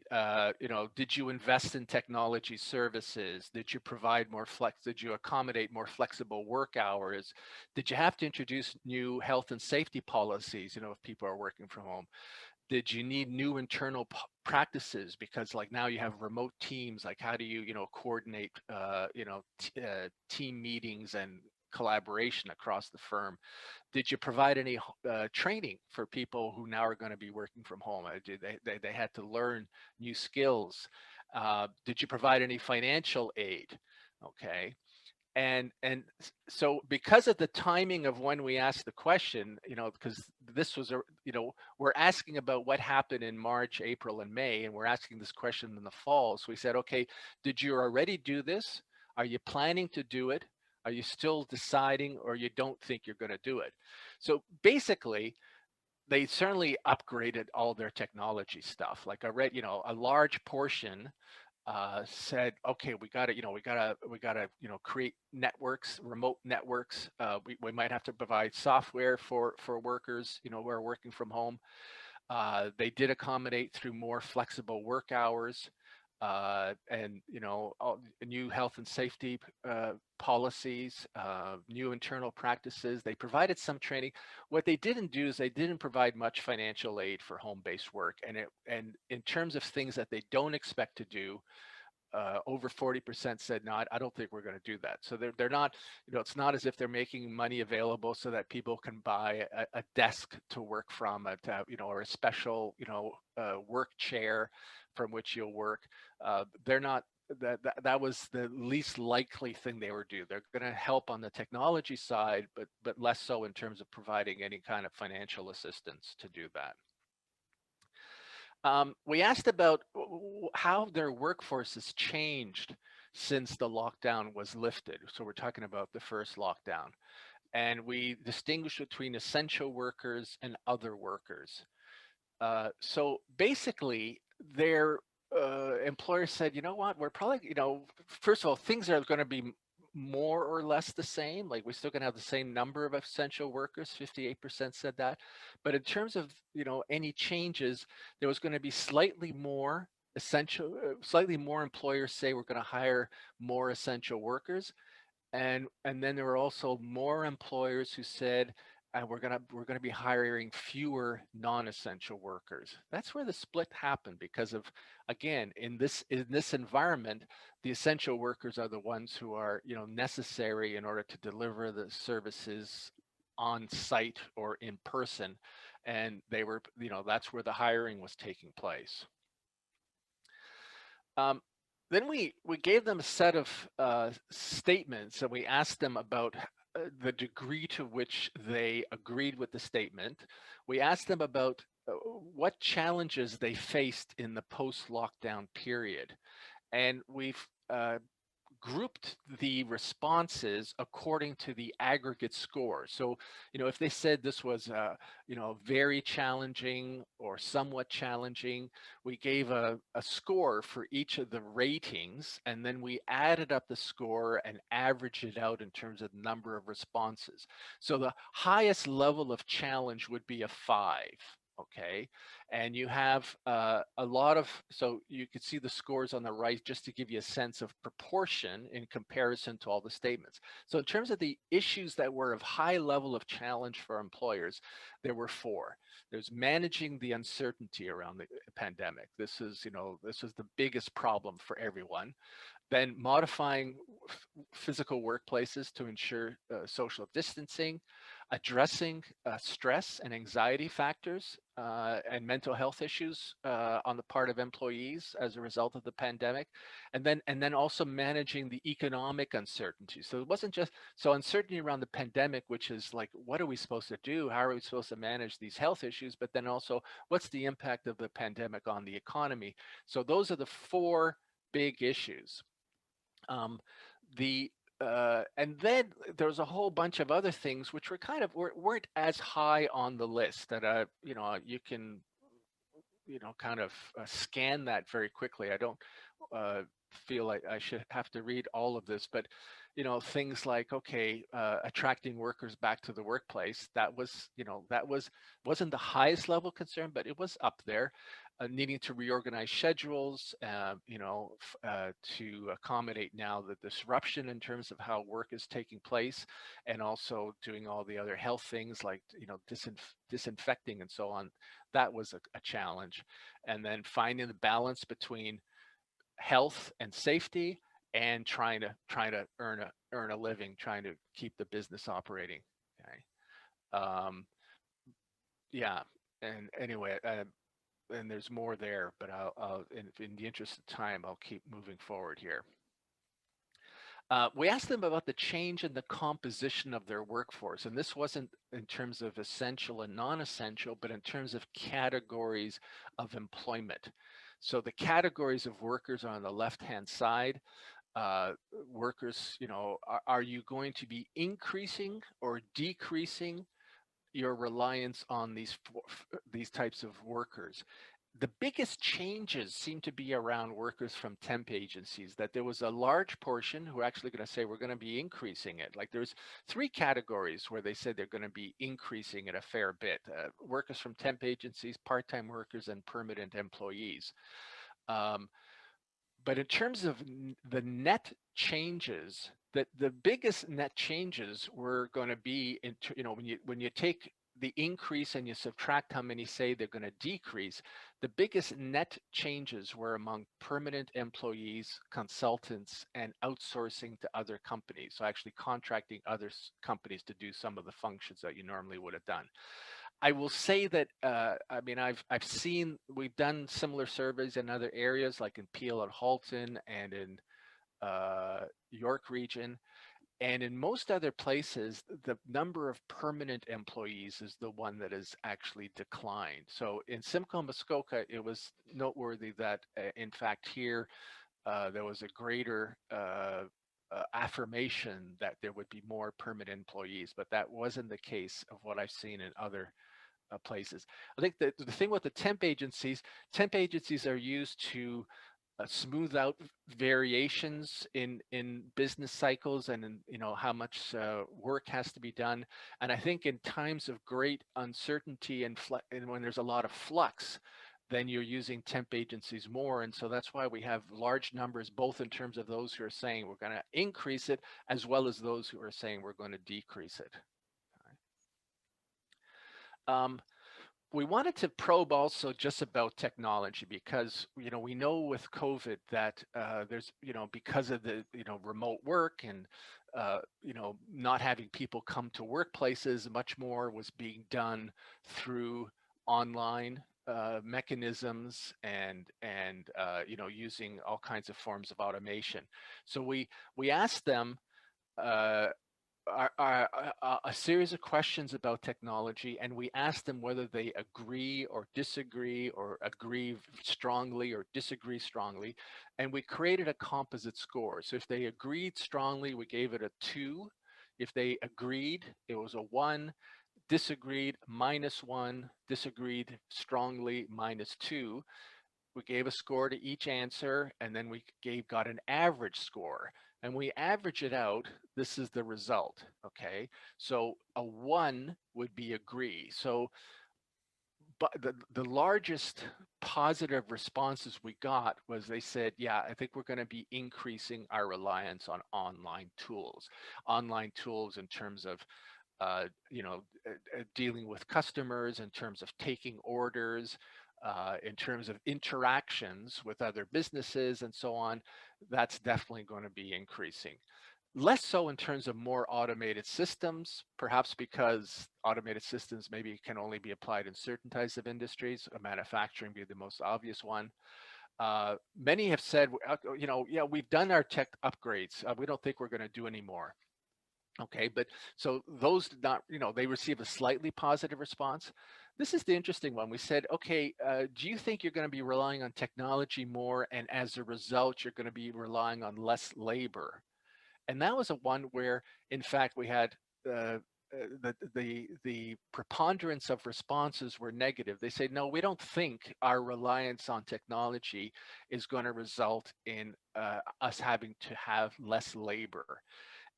did you invest in technology services? Did you provide did you accommodate more flexible work hours? Did you have to introduce new health and safety policies, if people are working from home? Did you need new internal practices? Because like now you have remote teams, like how do you, coordinate, team meetings and collaboration across the firm? Did you provide any training for people who now are going to be working from home? They had to learn new skills. Did you provide any financial aid? Okay. And so because of the timing of when we asked the question, because this was we're asking about what happened in March, April, and May, and we're asking this question in the fall. So we said, okay, did you already do this? Are you planning to do it? Are you still deciding, or you don't think you're going to do it? So basically, they certainly upgraded all their technology stuff. Like I read, a large portion said, okay, we gotta create networks, remote networks. We might have to provide software for workers, who are working from home. They did accommodate through more flexible work hours. And new health and safety policies, new internal practices. They provided some training. What they didn't do is they didn't provide much financial aid for home-based work. And in terms of things that they don't expect to do, over 40% said, no, I don't think we're going to do that. So they're not, it's not as if they're making money available so that people can buy a desk to work from, or a special, work chair from which you'll work. They're not, that was the least likely thing they would do. They're going to help on the technology side, but less so in terms of providing any kind of financial assistance to do that. We asked about how their workforce has changed since the lockdown was lifted. So we're talking about the first lockdown. And we distinguish between essential workers and other workers. So basically, their employer said, you know what, we're probably, first of all, things are going to be more or less the same. Like, we're still going to have the same number of essential workers. 58% said that. But in terms of, any changes, there was going to be slightly more slightly more employers say we're going to hire more essential workers. And then there were also more employers who said, we're gonna be hiring fewer non-essential workers. That's where the split happened, because of, again, in this environment, the essential workers are the ones who are, necessary in order to deliver the services on site or in person, and they were, that's where the hiring was taking place. Then we gave them a set of statements, and we asked them about the degree to which they agreed with the statement. We asked them about what challenges they faced in the post-lockdown period. And we've grouped the responses according to the aggregate score. So, if they said this was, very challenging or somewhat challenging, we gave a score for each of the ratings, and then we added up the score and averaged it out in terms of the number of responses. So the highest level of challenge would be a 5. Okay, and you have a lot of, so you can see the scores on the right just to give you a sense of proportion in comparison to all the statements. So in terms of the issues that were of high level of challenge for employers, there were 4. There's managing the uncertainty around the pandemic. This is the biggest problem for everyone. Then modifying physical workplaces to ensure social distancing, addressing stress and anxiety factors and mental health issues on the part of employees as a result of the pandemic, and then also managing the economic uncertainty. So it wasn't just uncertainty around the pandemic, which is like, what are we supposed to do? How are we supposed to manage these health issues? But then also, what's the impact of the pandemic on the economy? So those are the 4 big issues. And then there's a whole bunch of other things which were weren't as high on the list that you can kind of scan that very quickly. I don't feel like I should have to read all of this, but things like, okay, attracting workers back to the workplace, that wasn't the highest level concern, but it was up there. Needing to reorganize schedules, to accommodate now the disruption in terms of how work is taking place, and also doing all the other health things like disinfecting and so on. That was a challenge. And then finding the balance between health and safety and trying to earn a living, trying to keep the business operating. Okay. Yeah. And anyway, and there's more there, but I'll in the interest of time, I'll keep moving forward here. We asked them about the change in the composition of their workforce, and this wasn't in terms of essential and non-essential, but in terms of categories of employment. So the categories of workers are on the left-hand side. Workers, are you going to be increasing or decreasing your reliance on these types of workers? The biggest changes seem to be around workers from temp agencies, that there was a large portion who are actually going to say we're going to be increasing it. Like, there's 3 categories where they said they're going to be increasing it a fair bit. Workers from temp agencies, part-time workers, and permanent employees. But in terms of the net changes, the biggest net changes were going to be, when you take the increase and you subtract how many say they're going to decrease, the biggest net changes were among permanent employees, consultants, and outsourcing to other companies. So actually contracting other companies to do some of the functions that you normally would have done. I will say that, I've seen, we've done similar surveys in other areas, like in Peel at Halton and in York region. And in most other places, the number of permanent employees is the one that has actually declined. So in Simcoe Muskoka, it was noteworthy that, in fact, here, there was a greater affirmation that there would be more permanent employees, but that wasn't the case of what I've seen in other places. I think that the thing with the temp agencies are used to smooth out variations in business cycles and in how much work has to be done. And I think in times of great uncertainty and when there's a lot of flux, then you're using temp agencies more. And so that's why we have large numbers, both in terms of those who are saying we're going to increase it, as well as those who are saying we're going to decrease it. We wanted to probe also just about technology because we know with COVID that there's because of the remote work and not having people come to workplaces, much more was being done through online mechanisms and using all kinds of forms of automation. So we asked them a series of questions about technology, and we asked them whether they agree or disagree, or agree strongly or disagree strongly, and we created a composite score. So if they agreed strongly, we gave it a 2. If they agreed, it was a 1. Disagreed, -1. Disagreed strongly, -2. We gave a score to each answer, and then we got an average score. And we average it out, this is the result, okay? So a 1 would be agree. So but the largest positive responses we got was they said, yeah, I think we're going to be increasing our reliance on online tools in terms of dealing with customers, in terms of taking orders, in terms of interactions with other businesses and so on. That's definitely going to be increasing. Less so in terms of more automated systems, perhaps because automated systems maybe can only be applied in certain types of industries, manufacturing being the most obvious one. Many have said, yeah, we've done our tech upgrades. We don't think we're going to do any more. Okay, but so those did not, they receive a slightly positive response. This is the interesting one. We said, okay, do you think you're going to be relying on technology more, and as a result, you're going to be relying on less labor? And that was a one where, in fact, we had the preponderance of responses were negative. They say, no, we don't think our reliance on technology is going to result in us having to have less labor.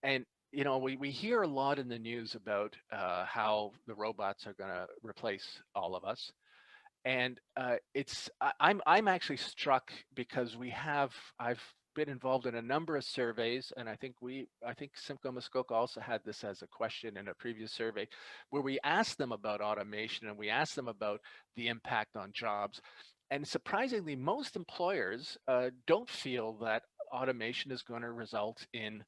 And we hear a lot in the news about how the robots are going to replace all of us. And I'm actually struck because I've been involved in a number of surveys, and I think Simcoe Muskoka also had this as a question in a previous survey, where we asked them about automation and we asked them about the impact on jobs. And surprisingly, most employers don't feel that automation is going to result in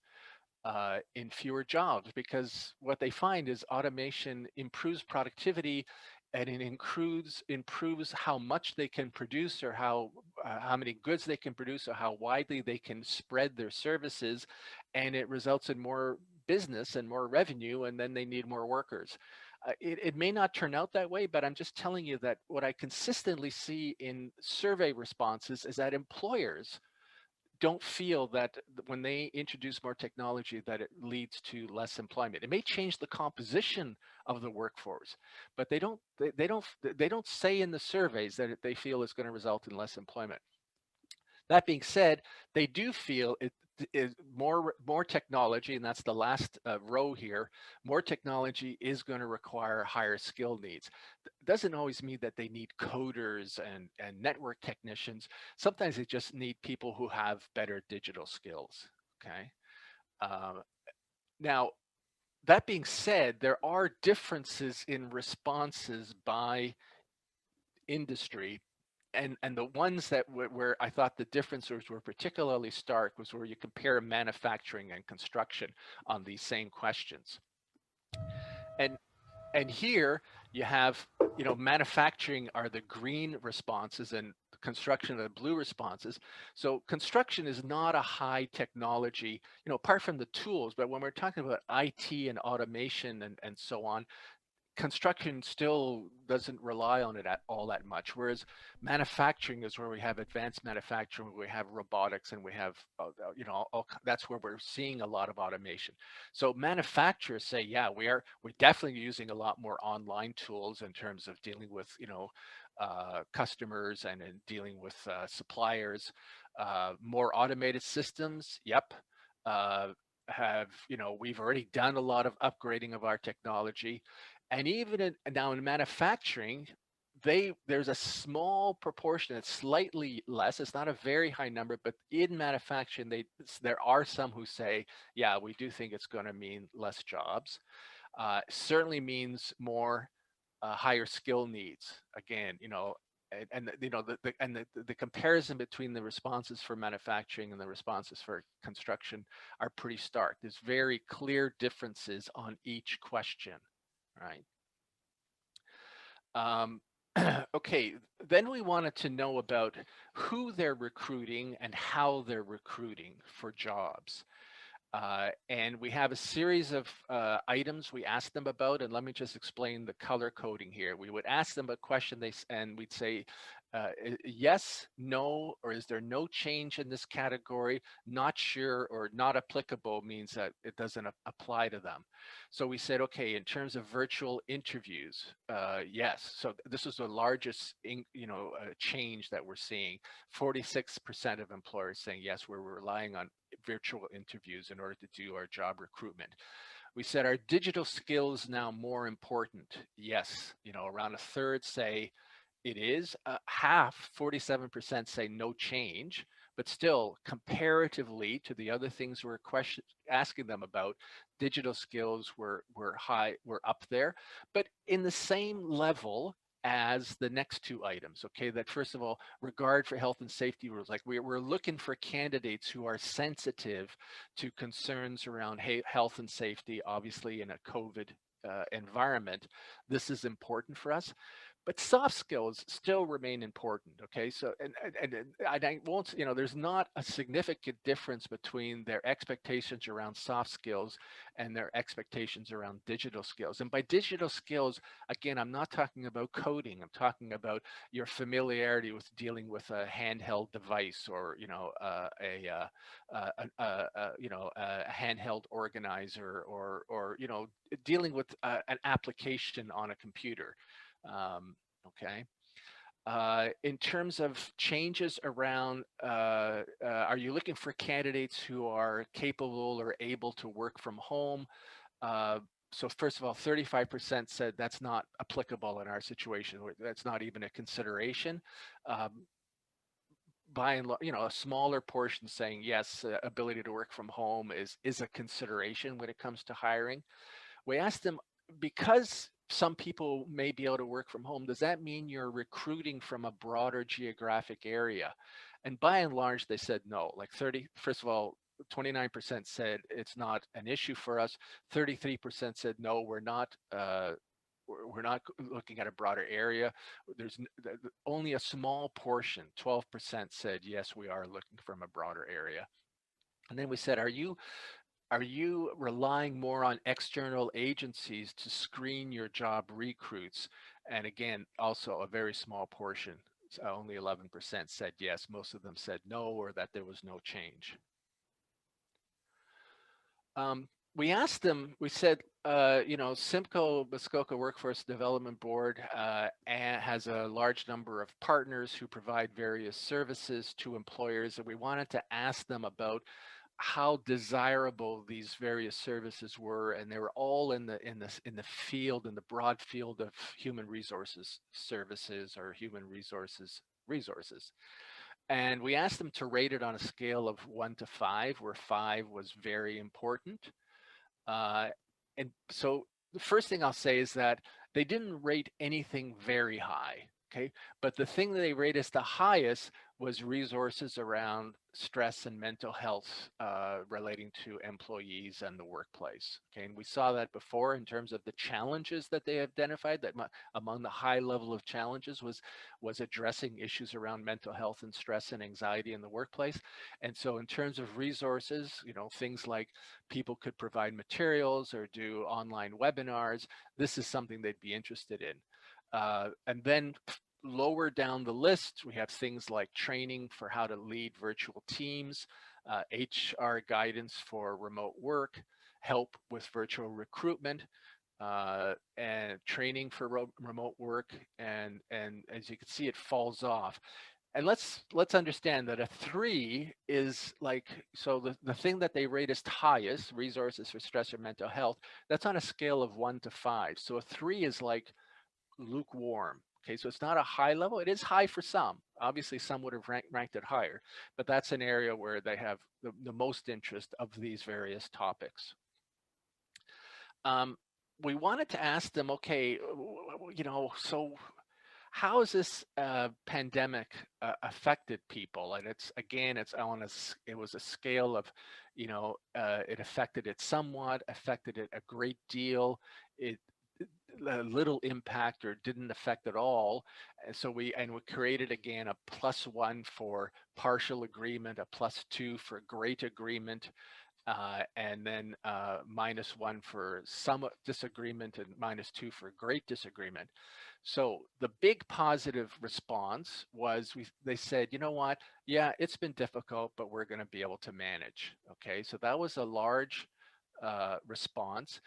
fewer jobs, because what they find is automation improves productivity, and it improves how much they can produce, or how many goods they can produce, or how widely they can spread their services, and it results in more business and more revenue, and then they need more workers. It may not turn out that way, but I'm just telling you that what I consistently see in survey responses is that employers don't feel that when they introduce more technology that it leads to less employment. It may change the composition of the workforce, but they don't say in the surveys that they feel it's going to result in less employment. That being said, they do feel it is more technology, and that's the last row here. More technology is going to require higher skill needs. Doesn't always mean that they need coders and network technicians. Sometimes they just need people who have better digital skills. Okay. Now, that being said, there are differences in responses by industry. And the ones that where I thought the differences were particularly stark was where you compare manufacturing and construction on these same questions. And here you have, manufacturing are the green responses and construction are the blue responses. So construction is not a high technology, apart from the tools, but when we're talking about IT and automation and so on, construction still doesn't rely on it all that much, whereas manufacturing is where we have advanced manufacturing, we have robotics, and we have that's where we're seeing a lot of automation. So manufacturers say, yeah, we're definitely using a lot more online tools in terms of dealing with customers and in dealing with suppliers. More automated systems, yep. We've already done a lot of upgrading of our technology. And even now in manufacturing, there's a small proportion, it's slightly less, it's not a very high number, but in manufacturing, there are some who say, yeah, we do think it's going to mean less jobs. Certainly means more higher skill needs. Again, the comparison between the responses for manufacturing and the responses for construction are pretty stark. There's very clear differences on each question, right? Okay, then we wanted to know about who they're recruiting and how they're recruiting for jobs. And we have a series of items we asked them about, and let me just explain the color coding here. We would ask them a question, and we'd say, yes, no, or is there no change in this category? Not sure or not applicable means that it doesn't apply to them. So we said, okay, in terms of virtual interviews, yes. So this is the largest, change that we're seeing. 46% of employers saying, yes, we're relying on virtual interviews in order to do our job recruitment. We said, are digital skills now more important? Yes, around a third say it is. Half, 47% say no change, but still comparatively to the other things we're asking them about, digital skills were up there, but in the same level as the next two items. Okay, that first of all, regard for health and safety rules. Like we're looking for candidates who are sensitive to concerns around health and safety. Obviously, in a COVID environment, this is important for us. But soft skills still remain important. Okay, so and I won't, there's not a significant difference between their expectations around soft skills and their expectations around digital skills. And by digital skills, again, I'm not talking about coding. I'm talking about your familiarity with dealing with a handheld device, or a handheld organizer, or dealing with an application on a computer. Okay. In terms of changes around, are you looking for candidates who are capable or able to work from home? So first of all, 35% said that's not applicable in our situation. That's not even a consideration. By and large, a smaller portion saying yes, ability to work from home is a consideration when it comes to hiring. We asked them, because some people may be able to work from home, does that mean you're recruiting from a broader geographic area? And by and large, they said no. Like first of all, 29% said it's not an issue for us. 33% said no, we're not looking at a broader area. There's only a small portion, 12% said yes, we are looking from a broader area. And then we said, are you relying more on external agencies to screen your job recruits? And again, also a very small portion, only 11% said yes. Most of them said no, or that there was no change. We asked them, we said, Simcoe Muskoka Workforce Development Board has a large number of partners who provide various services to employers, and we wanted to ask them about how desirable these various services were, and they were all in the broad field of human resources services, or human resources. And we asked them to rate it on a scale of 1 to 5, where 5 was very important. And so the first thing I'll say is that they didn't rate anything very high. Okay, but the thing that they rate as the highest was resources around stress and mental health relating to employees and the workplace. Okay, and we saw that before in terms of the challenges that they identified, that among the high level of challenges was addressing issues around mental health and stress and anxiety in the workplace. And so in terms of resources, you know, things like people could provide materials or do online webinars, this is something they'd be interested in. And then lower down the list, we have things like training for how to lead virtual teams, HR guidance for remote work, help with virtual recruitment, and training for remote work. And as you can see, it falls off. And let's understand that a 3 is like, so the thing that they rate as highest, resources for stress or mental health, that's on a scale of 1 to 5. So a 3 is like lukewarm. Okay, so it's not a high level. It is high for some. Obviously, some would have ranked it higher, but that's an area where they have the most interest of these various topics. We wanted to ask them, okay, you know, so how has this pandemic affected people? And it's, again, it's on a, it was a scale of, you know, it affected it somewhat, affected it a great deal. It little impact or didn't affect at all. And so we created again a +1 for partial agreement, a +2 for great agreement, and then -1 for some disagreement and -2 for great disagreement. So the big positive response was they said, you know what, yeah, it's been difficult, but we're going to be able to manage. Okay, so that was a large response.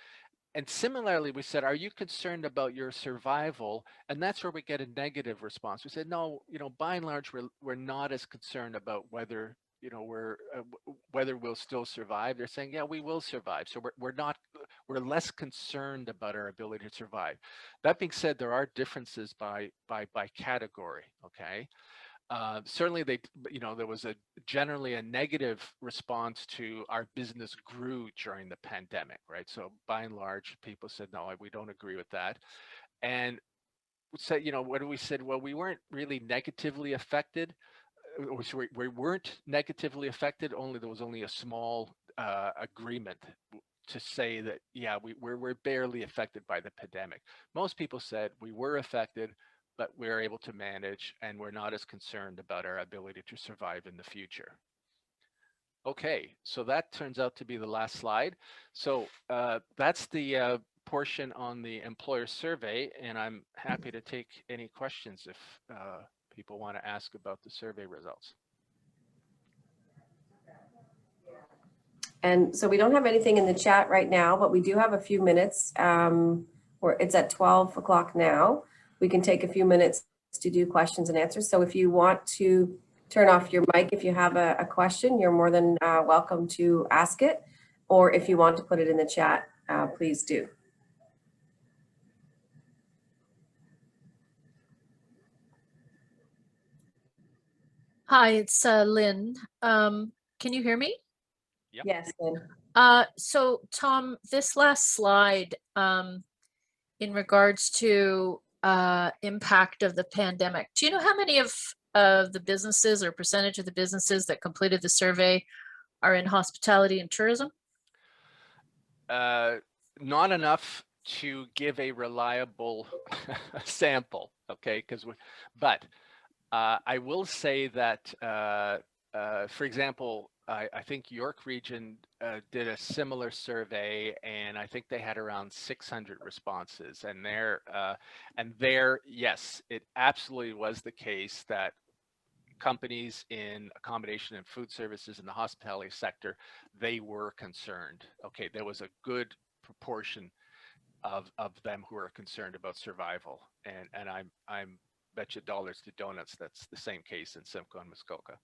And similarly, we said, are you concerned about your survival? And that's where we get a negative response. We said, no, you know, by and large, we're not as concerned about whether, you know, whether we'll still survive. They're saying, yeah, we will survive. So we're less concerned about our ability to survive. That being said, there are differences by category. Okay. Certainly there was generally a negative response to our business grew during the pandemic, right? So by and large, people said, no, we don't agree with that. And said, you know, what we said, well, we weren't really negatively affected. We weren't negatively affected, there was only a small agreement to say that, yeah, we're barely affected by the pandemic. Most people said we were affected, but we're able to manage and we're not as concerned about our ability to survive in the future. Okay, so that turns out to be the last slide. So that's the portion on the employer survey, and I'm happy to take any questions if people want to ask about the survey results. And so we don't have anything in the chat right now, but we do have a few minutes. Where it's at 12 o'clock now. We can take a few minutes to do questions and answers. So if you want to turn off your mic, if you have a question, you're more than welcome to ask it. Or if you want to put it in the chat, please do. Hi, it's Lynn. Can you hear me? Yep. Yes, Lynn. So Tom, this last slide in regards to impact of the pandemic, do you know how many of the businesses or percentage of the businesses that completed the survey are in hospitality and tourism? Not enough to give a reliable sample, okay? But I will say that, for example, I think York Region did a similar survey, and I think they had around 600 responses. And there, yes, it absolutely was the case that companies in accommodation and food services in the hospitality sector, they were concerned. Okay, there was a good proportion of them who are concerned about survival, and I'm bet you dollars to donuts that's the same case in Simcoe and Muskoka.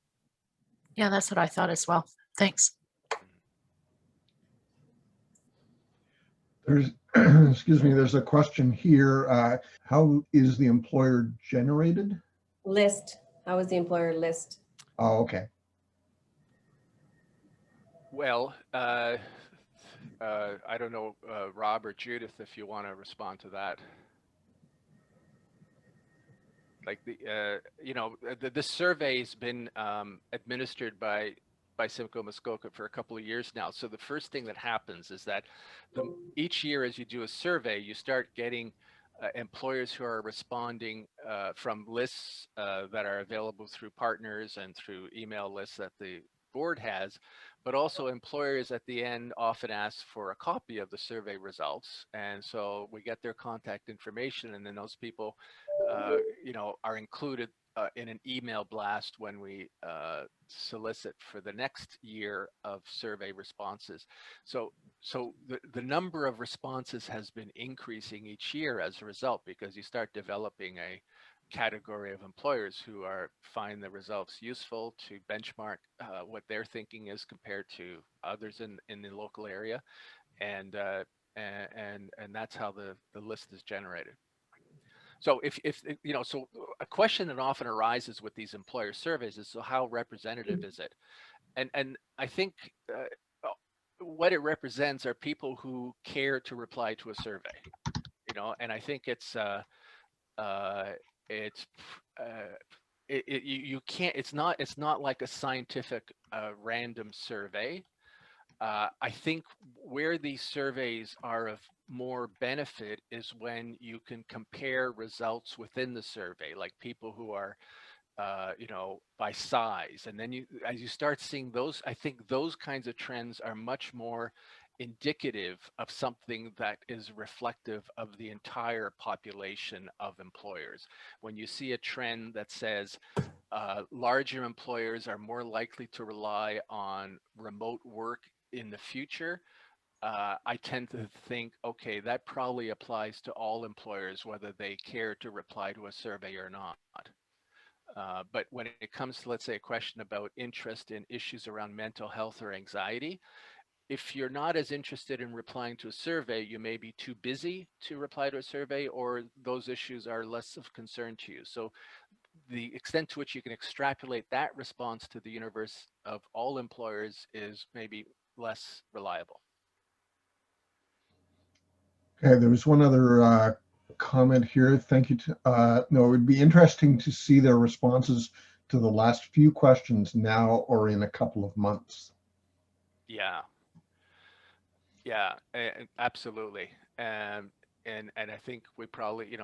Yeah, that's what I thought as well. Thanks. There's, excuse me, there's a question here. How is the employer generated? List. How is the employer list? Oh, okay. Well, I don't know, Rob or Judith, if you want to respond to that. Like this survey has been administered by Simcoe Muskoka for a couple of years now. So the first thing that happens is that each year as you do a survey, you start getting employers who are responding from lists that are available through partners and through email lists that the board has, but also employers at the end often ask for a copy of the survey results. And so we get their contact information, and then those people are included in an email blast when we solicit for the next year of survey responses. So the number of responses has been increasing each year as a result, because you start developing a category of employers who find the results useful to benchmark what their thinking is compared to others in the local area, and that's how the list is generated. So so a question that often arises with these employer surveys is, so how representative is it? And I think what it represents are people who care to reply to a survey, and I think you can't, it's not like a scientific random survey. I think where these surveys are of more benefit is when you can compare results within the survey, like people who are, by size. And then as you start seeing those, I think those kinds of trends are much more indicative of something that is reflective of the entire population of employers. When you see a trend that says larger employers are more likely to rely on remote work in the future, I tend to think, okay, that probably applies to all employers, whether they care to reply to a survey or not. But when it comes to, let's say, a question about interest in issues around mental health or anxiety, if you're not as interested in replying to a survey, you may be too busy to reply to a survey, or those issues are less of concern to you. So the extent to which you can extrapolate that response to the universe of all employers is maybe less reliable. Okay, there was one other comment here. Thank you. No, it would be interesting to see their responses to the last few questions now or in a couple of months. Yeah, absolutely. And I think we probably,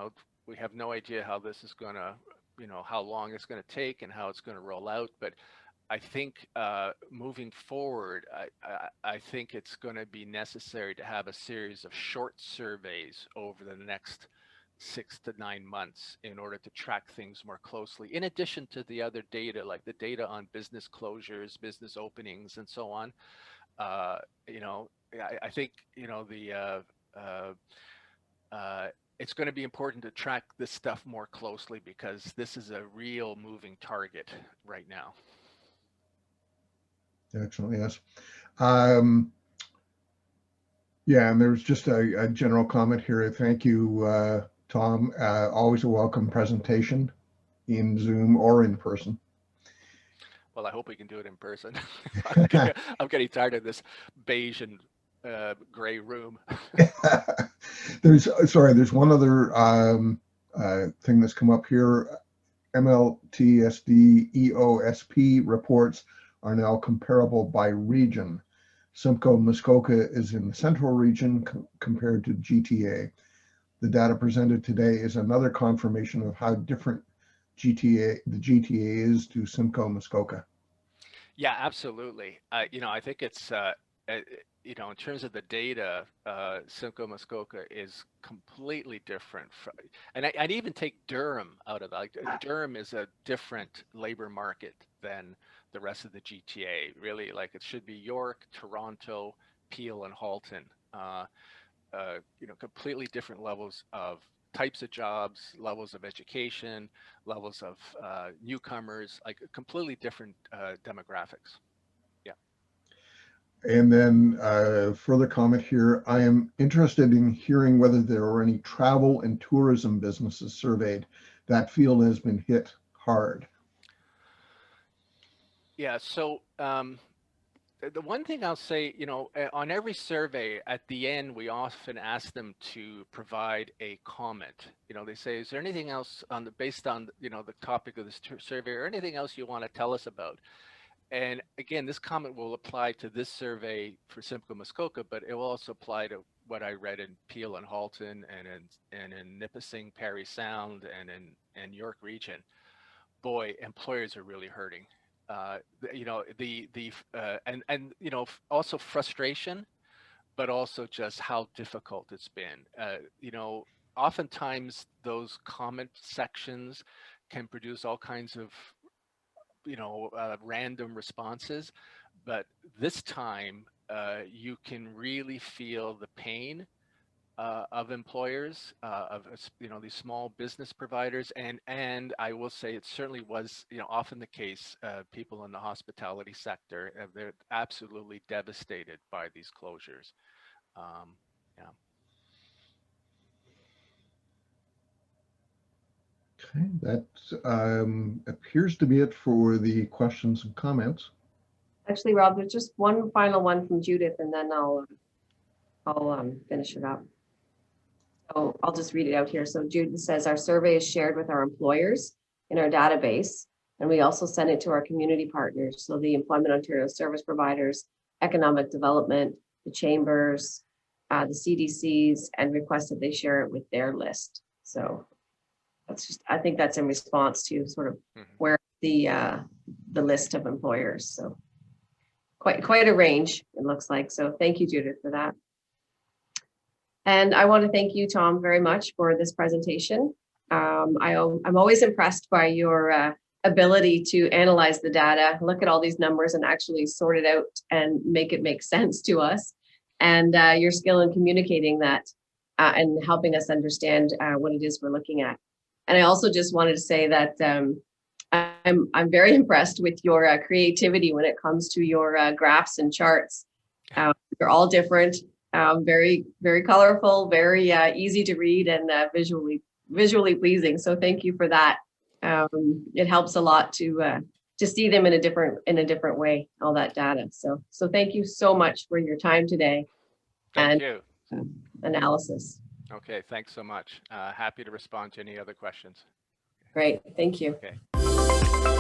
we have no idea how this is going to, how long it's going to take and how it's going to roll out. But I think moving forward, I think it's going to be necessary to have a series of short surveys over the next 6 to 9 months in order to track things more closely, in addition to the other data, like the data on business closures, business openings, and so on. I think, it's going to be important to track this stuff more closely, because this is a real moving target right now. Excellent, yes. Yeah, and there's just a general comment here. Thank you, Tom. Always a welcome presentation in Zoom or in person. Well, I hope we can do it in person. I'm getting tired of this beige and gray room. There's one other thing that's come up here. MLTSD EOSP reports are now comparable by region. Simcoe Muskoka is in the central region compared to GTA. The data presented today is another confirmation of how different the GTA is to Simcoe Muskoka. Yeah, absolutely. I think it's, in terms of the data, Simcoe Muskoka is completely different. And I'd even take Durham out of that. Like, Durham is a different labor market than the rest of the GTA. Really, like, it should be York, Toronto, Peel, and Halton. Completely different levels of types of jobs, levels of education, levels of newcomers, like completely different demographics. Yeah. And then further comment here, I am interested in hearing whether there are any travel and tourism businesses surveyed. That field has been hit hard. Yeah, so the one thing I'll say, on every survey at the end, we often ask them to provide a comment. They say, is there anything else based on, the topic of this survey or anything else you want to tell us about? And again, this comment will apply to this survey for Simcoe Muskoka, but it will also apply to what I read in Peel and Halton and in Nipissing, Parry Sound, and in York Region. Boy, employers are really hurting. Also frustration, but also just how difficult it's been. Oftentimes those comment sections can produce all kinds of random responses, but this time you can really feel the pain of employers, of these small business providers, and I will say it certainly was often the case. People in the hospitality sector, they're absolutely devastated by these closures. Yeah. Okay, that appears to be it for the questions and comments. Actually, Rob, there's just one final one from Judith, and then I'll finish it up. So I'll just read it out here. So Judith says, our survey is shared with our employers in our database, and we also send it to our community partners. So the Employment Ontario service providers, economic development, the chambers, the CDCs, and request that they share it with their list. So that's just, I think that's in response to sort of where the list of employers. So quite a range, it looks like. So thank you, Judith, for that. And I want to thank you, Tom, very much for this presentation. I'm always impressed by your ability to analyze the data, look at all these numbers and actually sort it out and make it make sense to us. And your skill in communicating that and helping us understand what it is we're looking at. And I also just wanted to say that I'm very impressed with your creativity when it comes to your graphs and charts. They're all different. Very, very colorful, very easy to read, and visually pleasing. So thank you for that. It helps a lot to see them in a different way, all that data. So thank you so much for your time today. Thank you. Analysis. Okay, thanks so much. Happy to respond to any other questions. Great, thank you. Okay.